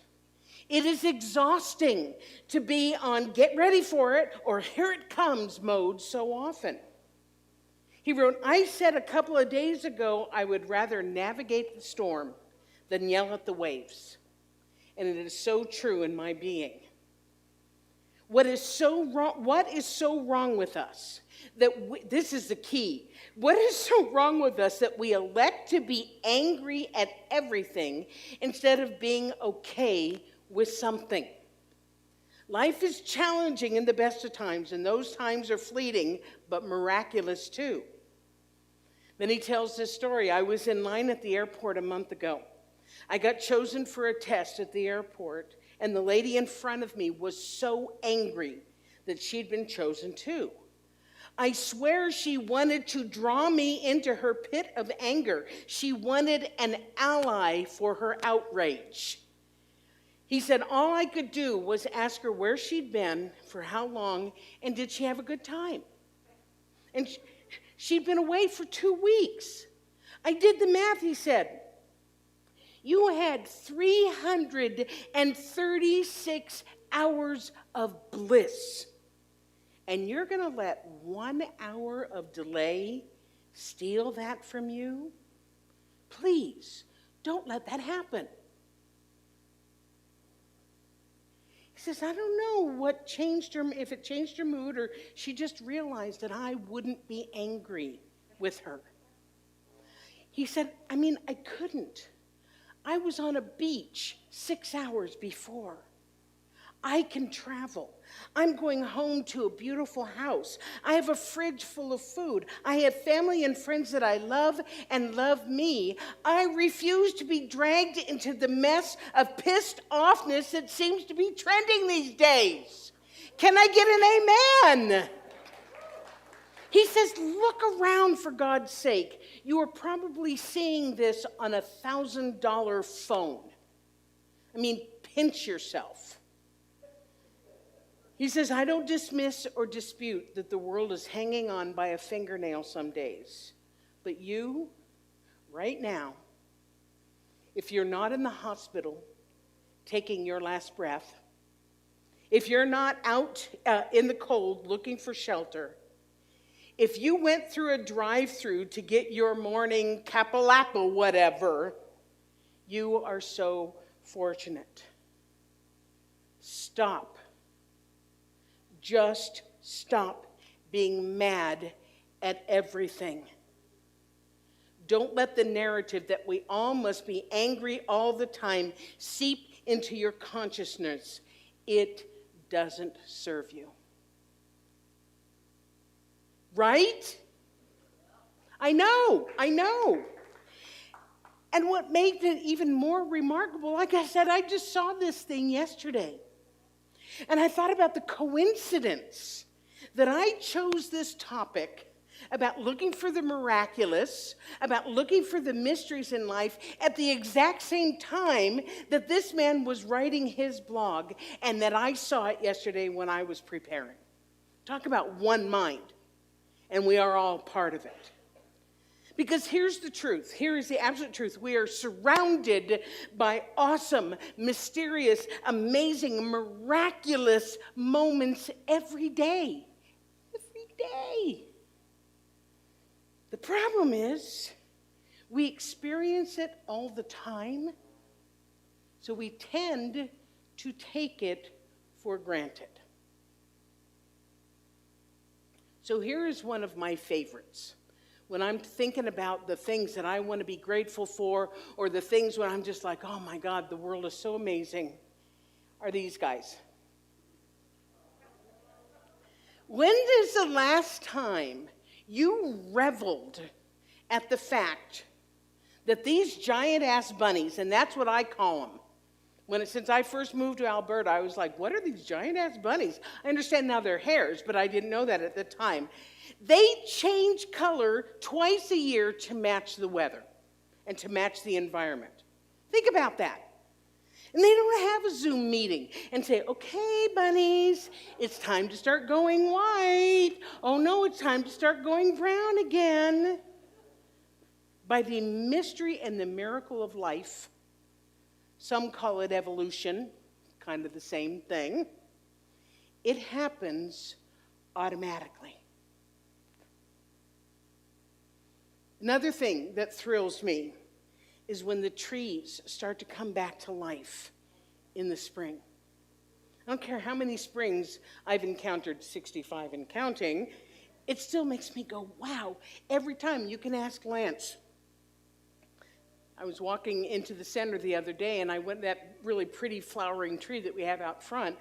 It is exhausting to be on get ready for it or here it comes mode so often. He wrote, I said a couple of days ago I would rather navigate the storm than yell at the waves. And it is so true in my being. What is so wrong with us? This is the key. What is so wrong with us that we elect to be angry at everything instead of being okay with something? Life is challenging in the best of times, and those times are fleeting, but miraculous too. Then he tells this story. I was in line at the airport a month ago. I got chosen for a test at the airport, and the lady in front of me was so angry that she'd been chosen too. I swear she wanted to draw me into her pit of anger. She wanted an ally for her outrage. He said all I could do was ask her where she'd been, for how long, and did she have a good time? And she'd been away for 2 weeks. I did the math, he said. You had 336 hours of bliss. And you're going to let 1 hour of delay steal that from you? Please, don't let that happen. He says, I don't know what changed her, if it changed her mood or she just realized that I wouldn't be angry with her. He said, I couldn't. I was on a beach 6 hours before. I can travel. I'm going home to a beautiful house. I have a fridge full of food. I have family and friends that I love and love me. I refuse to be dragged into the mess of pissed offness that seems to be trending these days. Can I get an amen? He says, look around for God's sake. You are probably seeing this on a $1,000 phone. Pinch yourself. He says, I don't dismiss or dispute that the world is hanging on by a fingernail some days. But you, right now, if you're not in the hospital taking your last breath, if you're not out in the cold looking for shelter, if you went through a drive-through to get your morning capalappa whatever, you are so fortunate. Stop. Just stop being mad at everything. Don't let the narrative that we all must be angry all the time seep into your consciousness. It doesn't serve you. Right? I know. And what made it even more remarkable, like I said, I just saw this thing yesterday. And I thought about the coincidence that I chose this topic about looking for the miraculous, about looking for the mysteries in life at the exact same time that this man was writing his blog and that I saw it yesterday when I was preparing. Talk about one mind, and we are all part of it. Because here's the truth. Here is the absolute truth. We are surrounded by awesome, mysterious, amazing, miraculous moments every day. Every day. The problem is we experience it all the time, so we tend to take it for granted. So here is one of my favorites. When I'm thinking about the things that I want to be grateful for, or the things when I'm just like, oh my God, the world is so amazing, are these guys. When is the last time you reveled at the fact that these giant-ass bunnies, and that's what I call them. Since I first moved to Alberta, I was like, what are these giant-ass bunnies? I understand now they're hares, but I didn't know that at the time. They change color twice a year to match the weather and to match the environment. Think about that. And they don't have a Zoom meeting and say, okay, bunnies, it's time to start going white. Oh no, it's time to start going brown again. By the mystery and the miracle of life, some call it evolution, kind of the same thing, it happens automatically. Another thing that thrills me is when the trees start to come back to life in the spring. I don't care how many springs I've encountered, 65 and counting, it still makes me go, wow. Every time. You can ask Lance. I was walking into the center the other day, and I went to that really pretty flowering tree that we have out front.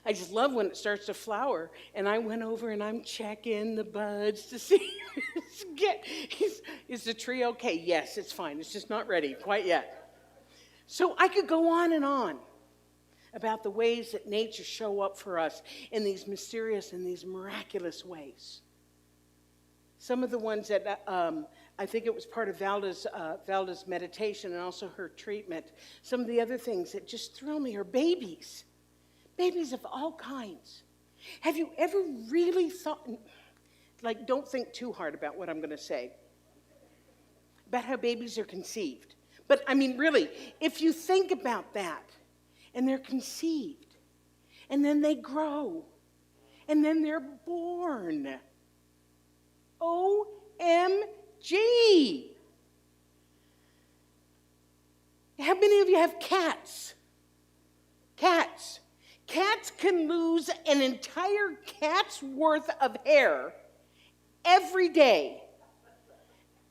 I just love when it starts to flower, and I went over and I'm checking the buds to see is the tree okay? Yes, it's fine. It's just not ready quite yet. So I could go on about the ways that nature show up for us in these mysterious and these miraculous ways. Some of the ones that I think it was part of Valda's meditation and also her treatment. Some of the other things that just thrill me are babies. Babies of all kinds. Have you ever really thought, like, don't think too hard about what I'm going to say, about how babies are conceived. But, I mean, really, if you think about that, and they're conceived, and then they grow, and then they're born. OMG! How many of you have cats? Cats. Cats can lose an entire cat's worth of hair every day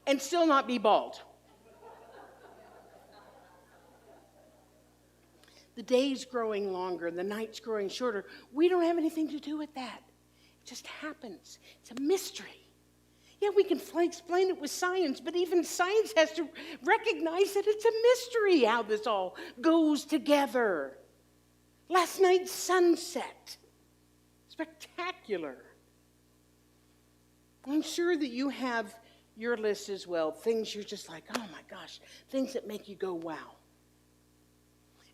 and still not be bald. The day's growing longer, the night's growing shorter. We don't have anything to do with that. It just happens. It's a mystery. Yeah, we can explain it with science, but even science has to recognize that it's a mystery how this all goes together. Last night's sunset, spectacular. I'm sure that you have your list as well, things you're just like, oh my gosh, things that make you go, wow.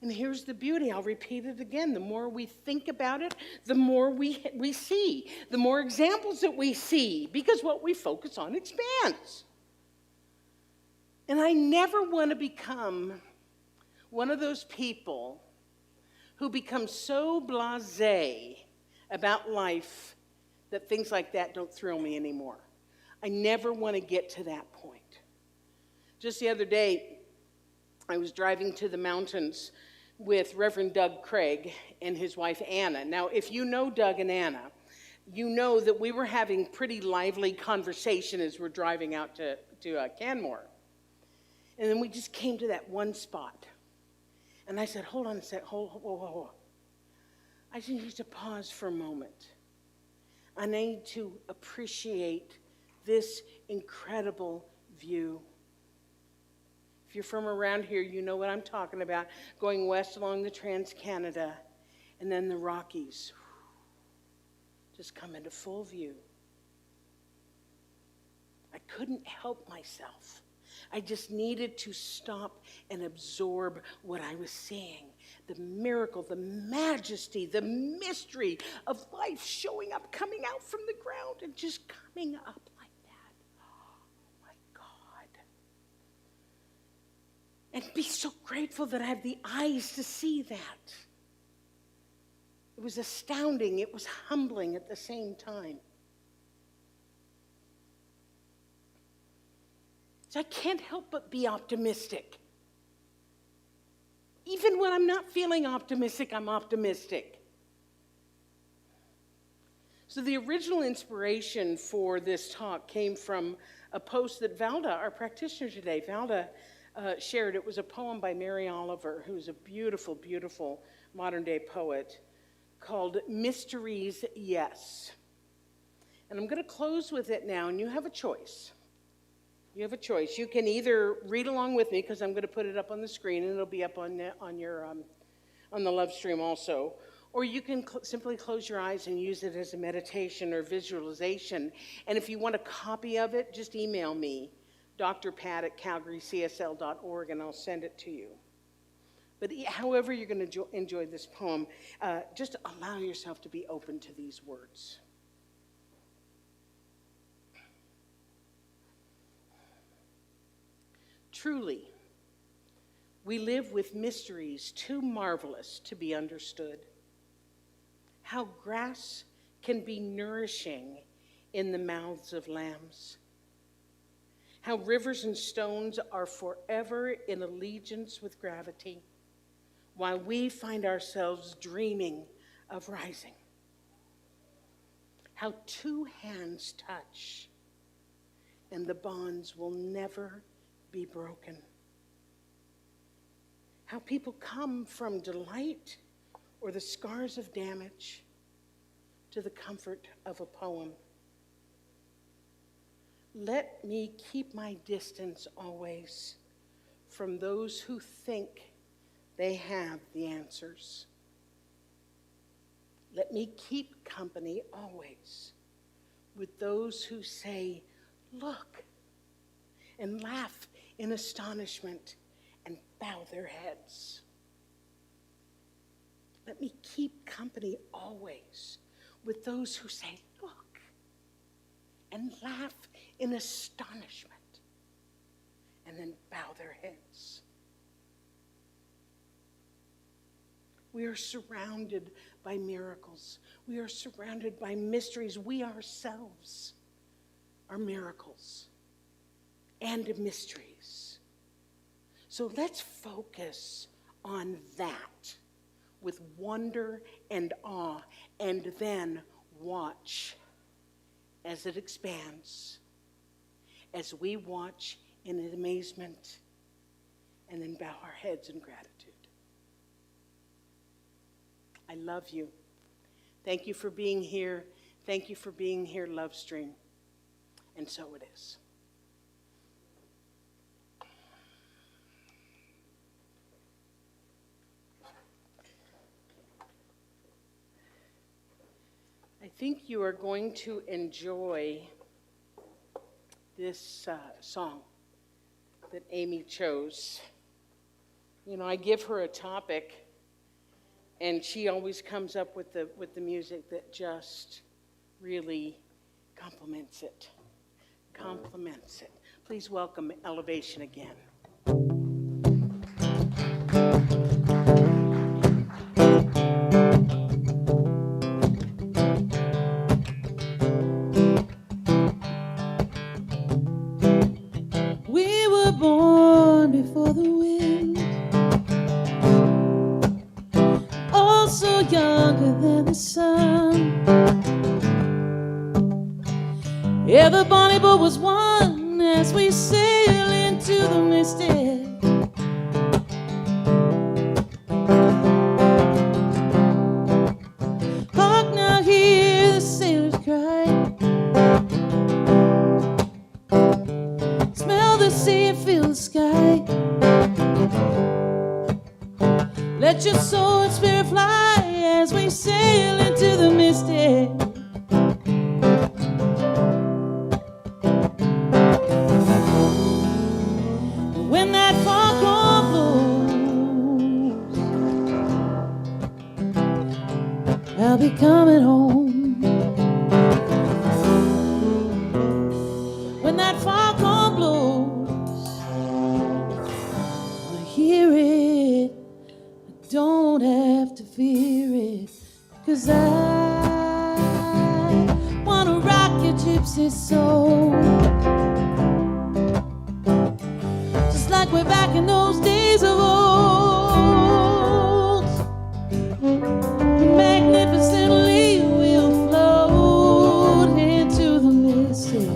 And here's the beauty, I'll repeat it again. The more we think about it, the more we see. The more examples that we see, because what we focus on expands. And I never want to become one of those people who become so blasé about life that things like that don't thrill me anymore. I never want to get to that point. Just the other day, I was driving to the mountains with Reverend Doug Craig and his wife Anna. Now, if you know Doug and Anna, you know that we were having pretty lively conversation as we're driving out to Canmore. And then we just came to that one spot. And I said, hold on a sec, hold. I just need to pause for a moment. I need to appreciate this incredible view. If you're from around here, you know what I'm talking about. Going west along the Trans-Canada, and then the Rockies. Just come into full view. I couldn't help myself. I just needed to stop and absorb what I was seeing. The miracle, the majesty, the mystery of life showing up, coming out from the ground, and just coming up like that. Oh my God. And be so grateful that I have the eyes to see that. It was astounding. It was humbling at the same time. So I can't help but be optimistic. Even when I'm not feeling optimistic, I'm optimistic. So the original inspiration for this talk came from a post that Valda, our practitioner today, Valda shared. It was a poem by Mary Oliver, who's a beautiful, beautiful modern-day poet, called Mysteries, Yes. And I'm going to close with it now, and you have a choice. You have a choice. You can either read along with me, because I'm going to put it up on the screen, and it'll be up on the love stream also. Or you can simply close your eyes and use it as a meditation or visualization. And if you want a copy of it, just email me, drpat@calgarycsl.org, and I'll send it to you. But however you're going to enjoy this poem, just allow yourself to be open to these words. Truly, we live with mysteries too marvelous to be understood. How grass can be nourishing in the mouths of lambs. How rivers and stones are forever in allegiance with gravity, while we find ourselves dreaming of rising. How two hands touch, and the bonds will never be broken. How people come from delight or the scars of damage to the comfort of a poem. Let me keep my distance always from those who think they have the answers. Let me keep company always with those who say, look, and laugh in astonishment and bow their heads. Let me keep company always with those who say, look, and laugh in astonishment and then bow their heads. We are surrounded by miracles. We are surrounded by mysteries. We ourselves are miracles and mysteries. So let's focus on that with wonder and awe, and then watch as it expands, as we watch in amazement and then bow our heads in gratitude. I love you. Thank you for being here. Thank you for being here, Love Stream. And so it is. I think you are going to enjoy this song that Amy chose. You know, I give her a topic, and she always comes up with the music that just really complements it. Complements it. Please welcome Elevation again. We were born before the wind, also younger than the sun. Yeah, the bonnie boat was one as we sail into the mystic. Hark now, hear the sailors cry. Smell the sea and feel the sky. Let your soul and spirit fly as we sail into the mystic. When that foghorn blows, I'll be coming home. When that foghorn blows, I hear it. I don't have to fear it, 'cause I wanna rock your gypsy soul. Just like we're back in those days of old. Magnificently we'll float into the mystic.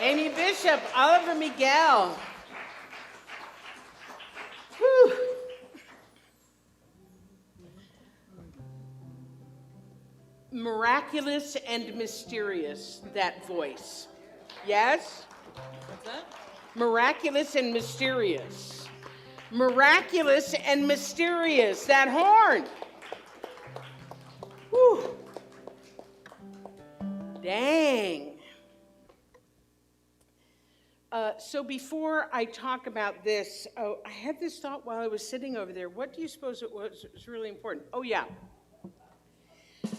Amy Bishop, Oliver Miguel. Whew. Miraculous and mysterious, that voice. Yes? What's that? Miraculous and mysterious. Miraculous and mysterious, that horn. Whew. Dang. So before I talk about this, I had this thought while I was sitting over there. What do you suppose it was? It was really important. Oh, yeah.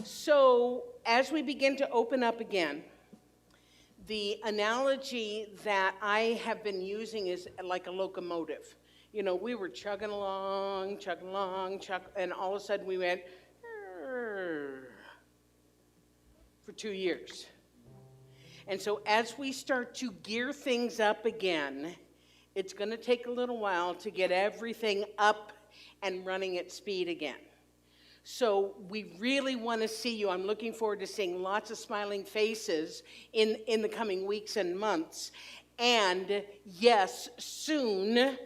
So as we begin to open up again, the analogy that I have been using is like a locomotive. You know, we were chugging along, and all of a sudden we went, for 2 years. And so as we start to gear things up again, it's going to take a little while to get everything up and running at speed again. So we really want to see you. I'm looking forward to seeing lots of smiling faces in the coming weeks and months. And yes, soon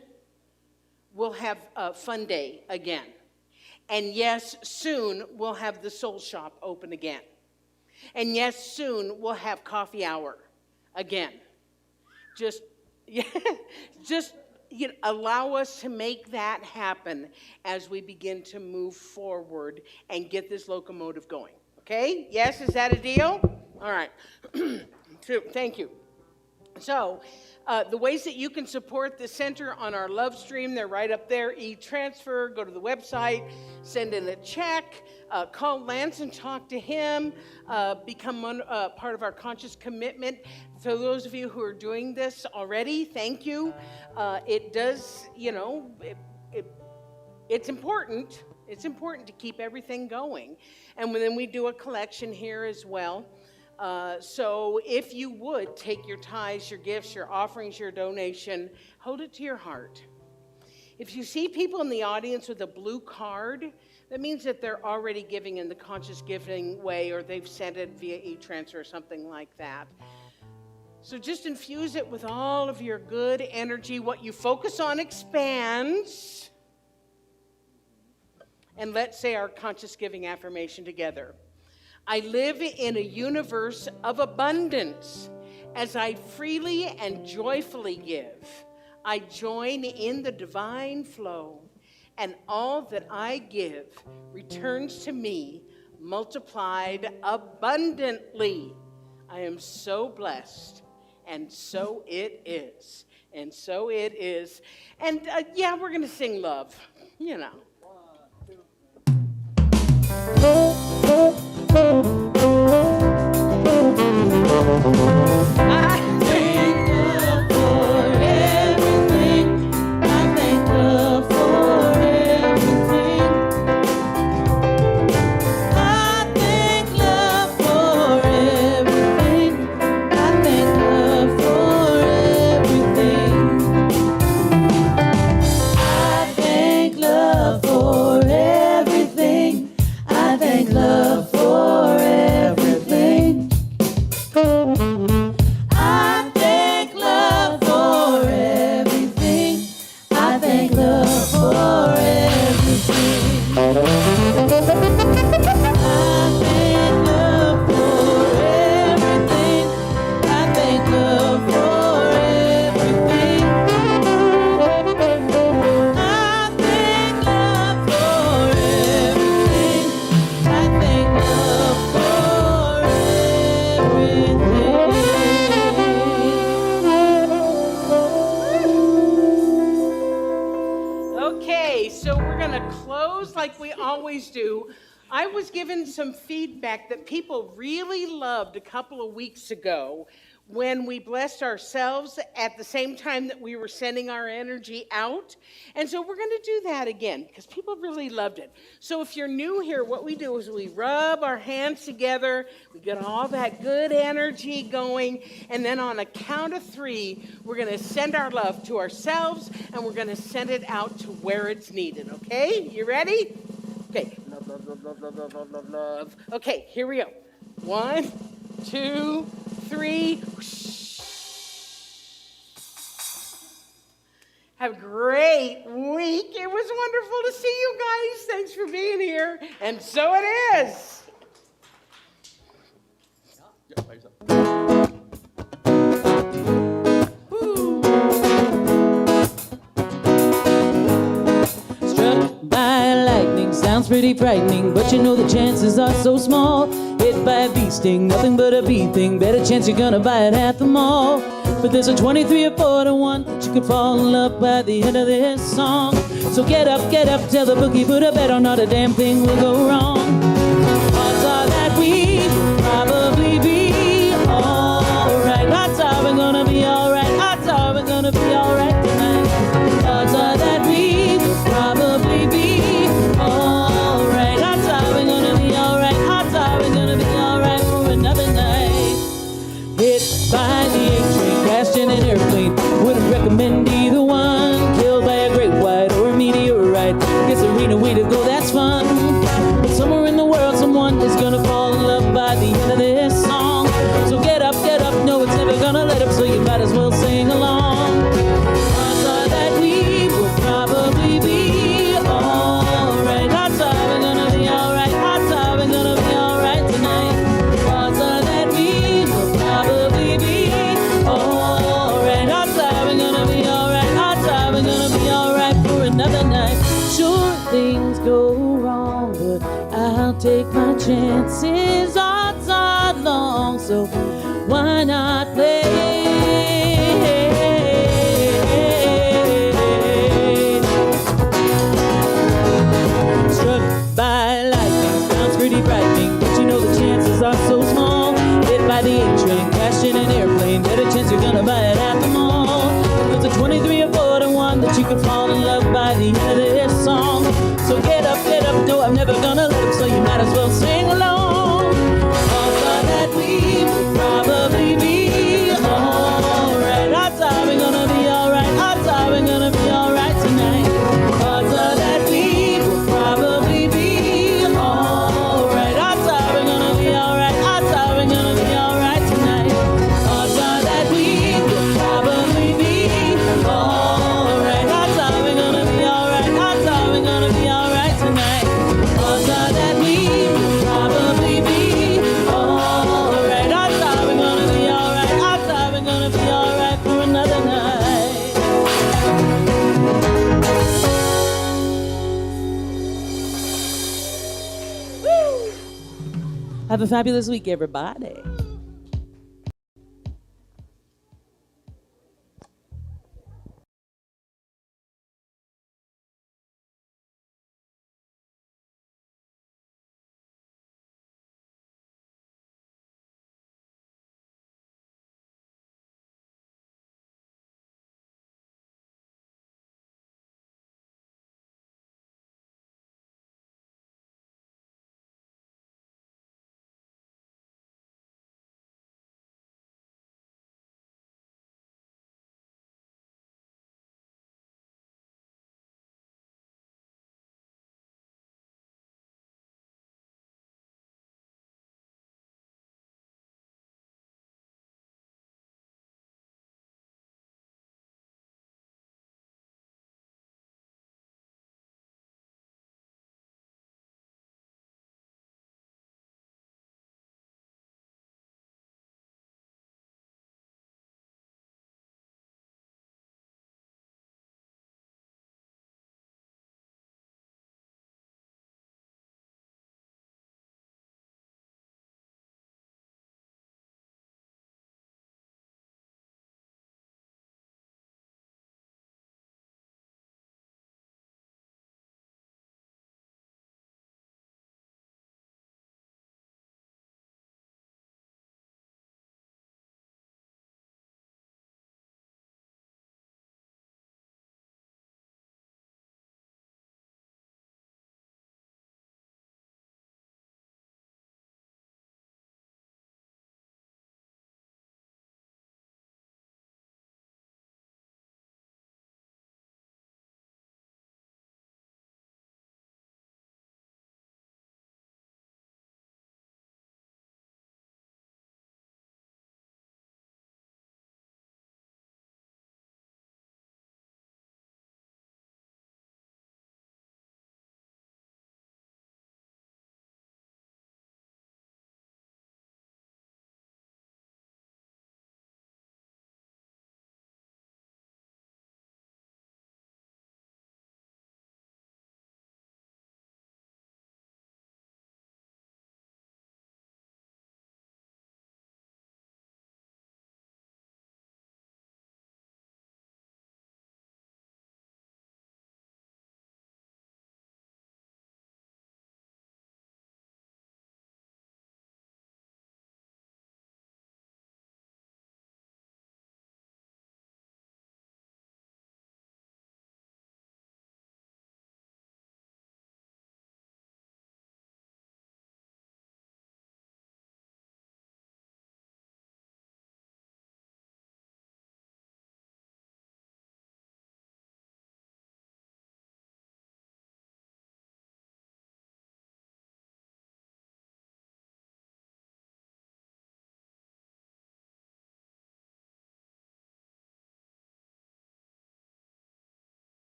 we'll have a fun day again. And yes, soon we'll have the soul shop open again. And yes, soon we'll have coffee hour again. Just allow us to make that happen as we begin to move forward and get this locomotive going. Okay? Yes, is that a deal? All right. Thank you. So, the ways that you can support the center on our love stream, they're right up there. E-transfer, go to the website, send in a check, call Lance and talk to him, become part of our conscious commitment. For those of you who are doing this already, thank you. It does, it's important. It's important to keep everything going. And then we do a collection here as well. So if you would take your tithes, your gifts, your offerings, your donation, hold it to your heart. If you see people in the audience with a blue card, that means that they're already giving in the conscious giving way, or they've sent it via e-transfer or something like that. So just infuse it with all of your good energy. What you focus on expands. And let's say our conscious giving affirmation together. I live in a universe of abundance. As I freely and joyfully give, I join in the divine flow, and all that I give returns to me multiplied abundantly. I am so blessed, and so it is. And so it is. And yeah, we're going to sing love, you know. I thank love for everything. I thank love for everything. I thank love for everything. I thank love for everything. I thank love for everything. I thank love for everything. I thank love for everything. I thank love for everything. I thank love for everything. I thank love for everything. I thank love for everything. I thank love for everything. Okay, so we're going to close like we always do. I was given some feedback that people really loved a couple of weeks ago when we blessed ourselves at the same time that we were sending our energy out. And so we're going to do that again because people really loved it. So if you're new here, what we do is we rub our hands together, we get all that good energy going, and then on a count of 3, we're going to send our love to ourselves, and we're going to send it out to where it's needed, okay? You ready? Okay. Love, love, love, love, love, love, love, love, love. Okay, here we go. 1, 2, 3. Have a great week. It was wonderful to see you guys. Thanks for being here. And so it is. Struck by lightning sounds pretty frightening, but you know the chances are so small. Hit by a bee sting, nothing but a bee thing. Better chance you're gonna buy it at the mall. But there's a 23 or 4 to 1 that you could fall in love by the end of this song. So get up, tell the bookie, put a bet on, not a damn thing will go wrong. Odds are that we will probably be alright. Odds are we're gonna be alright. Odds are we're gonna be alright tonight. Odds are that we will probably be alright. Odds are we're gonna be alright. Odds are we're gonna be alright for another night. Hit by the 8 train, crashed in an airplane. Wouldn't recommend either one. Killed by a great white or a meteorite. Guess there ain't a way to go, that's fun. But somewhere in the world, someone is gonna fall in love by the end of this song. So get up, no, it's never gonna let up, so you might as well sing along. Odds are that we will probably be alright. Odds are we're gonna be alright. Odds are we're gonna be alright tonight. Odds are that we will probably be alright. Odds are we're gonna be alright. Odds are we're gonna be alright for another night. Sure, things go wrong, but I'll take my chances. Odds are long, so why not play? Struck by lightning sounds pretty frightening, but you know the chances are so small. Hit by the 8 train, crashed in an airplane. Better chance you're gonna buy it at the mall. There's a 23 or 4 to 1 that you could fall in love by the end of this song. So get up, no, I'm never gonna let him, so you might as well sing along. Odds are that we will probably be alright. Odds are we're gonna be alright. Odds are we're gonna be alright tonight. Odds are that we will probably be alright. Odds are we're gonna be alright. Odds are we're gonna be alright tonight. Odds are that we will probably be alright. Odds are we're gonna be alright. Odds are we're gonna be alright tonight. Odds are that we will probably be alright. Odds are we're gonna be alright. Odds are we're gonna be alright for another night. Woo! Have a fabulous week, everybody.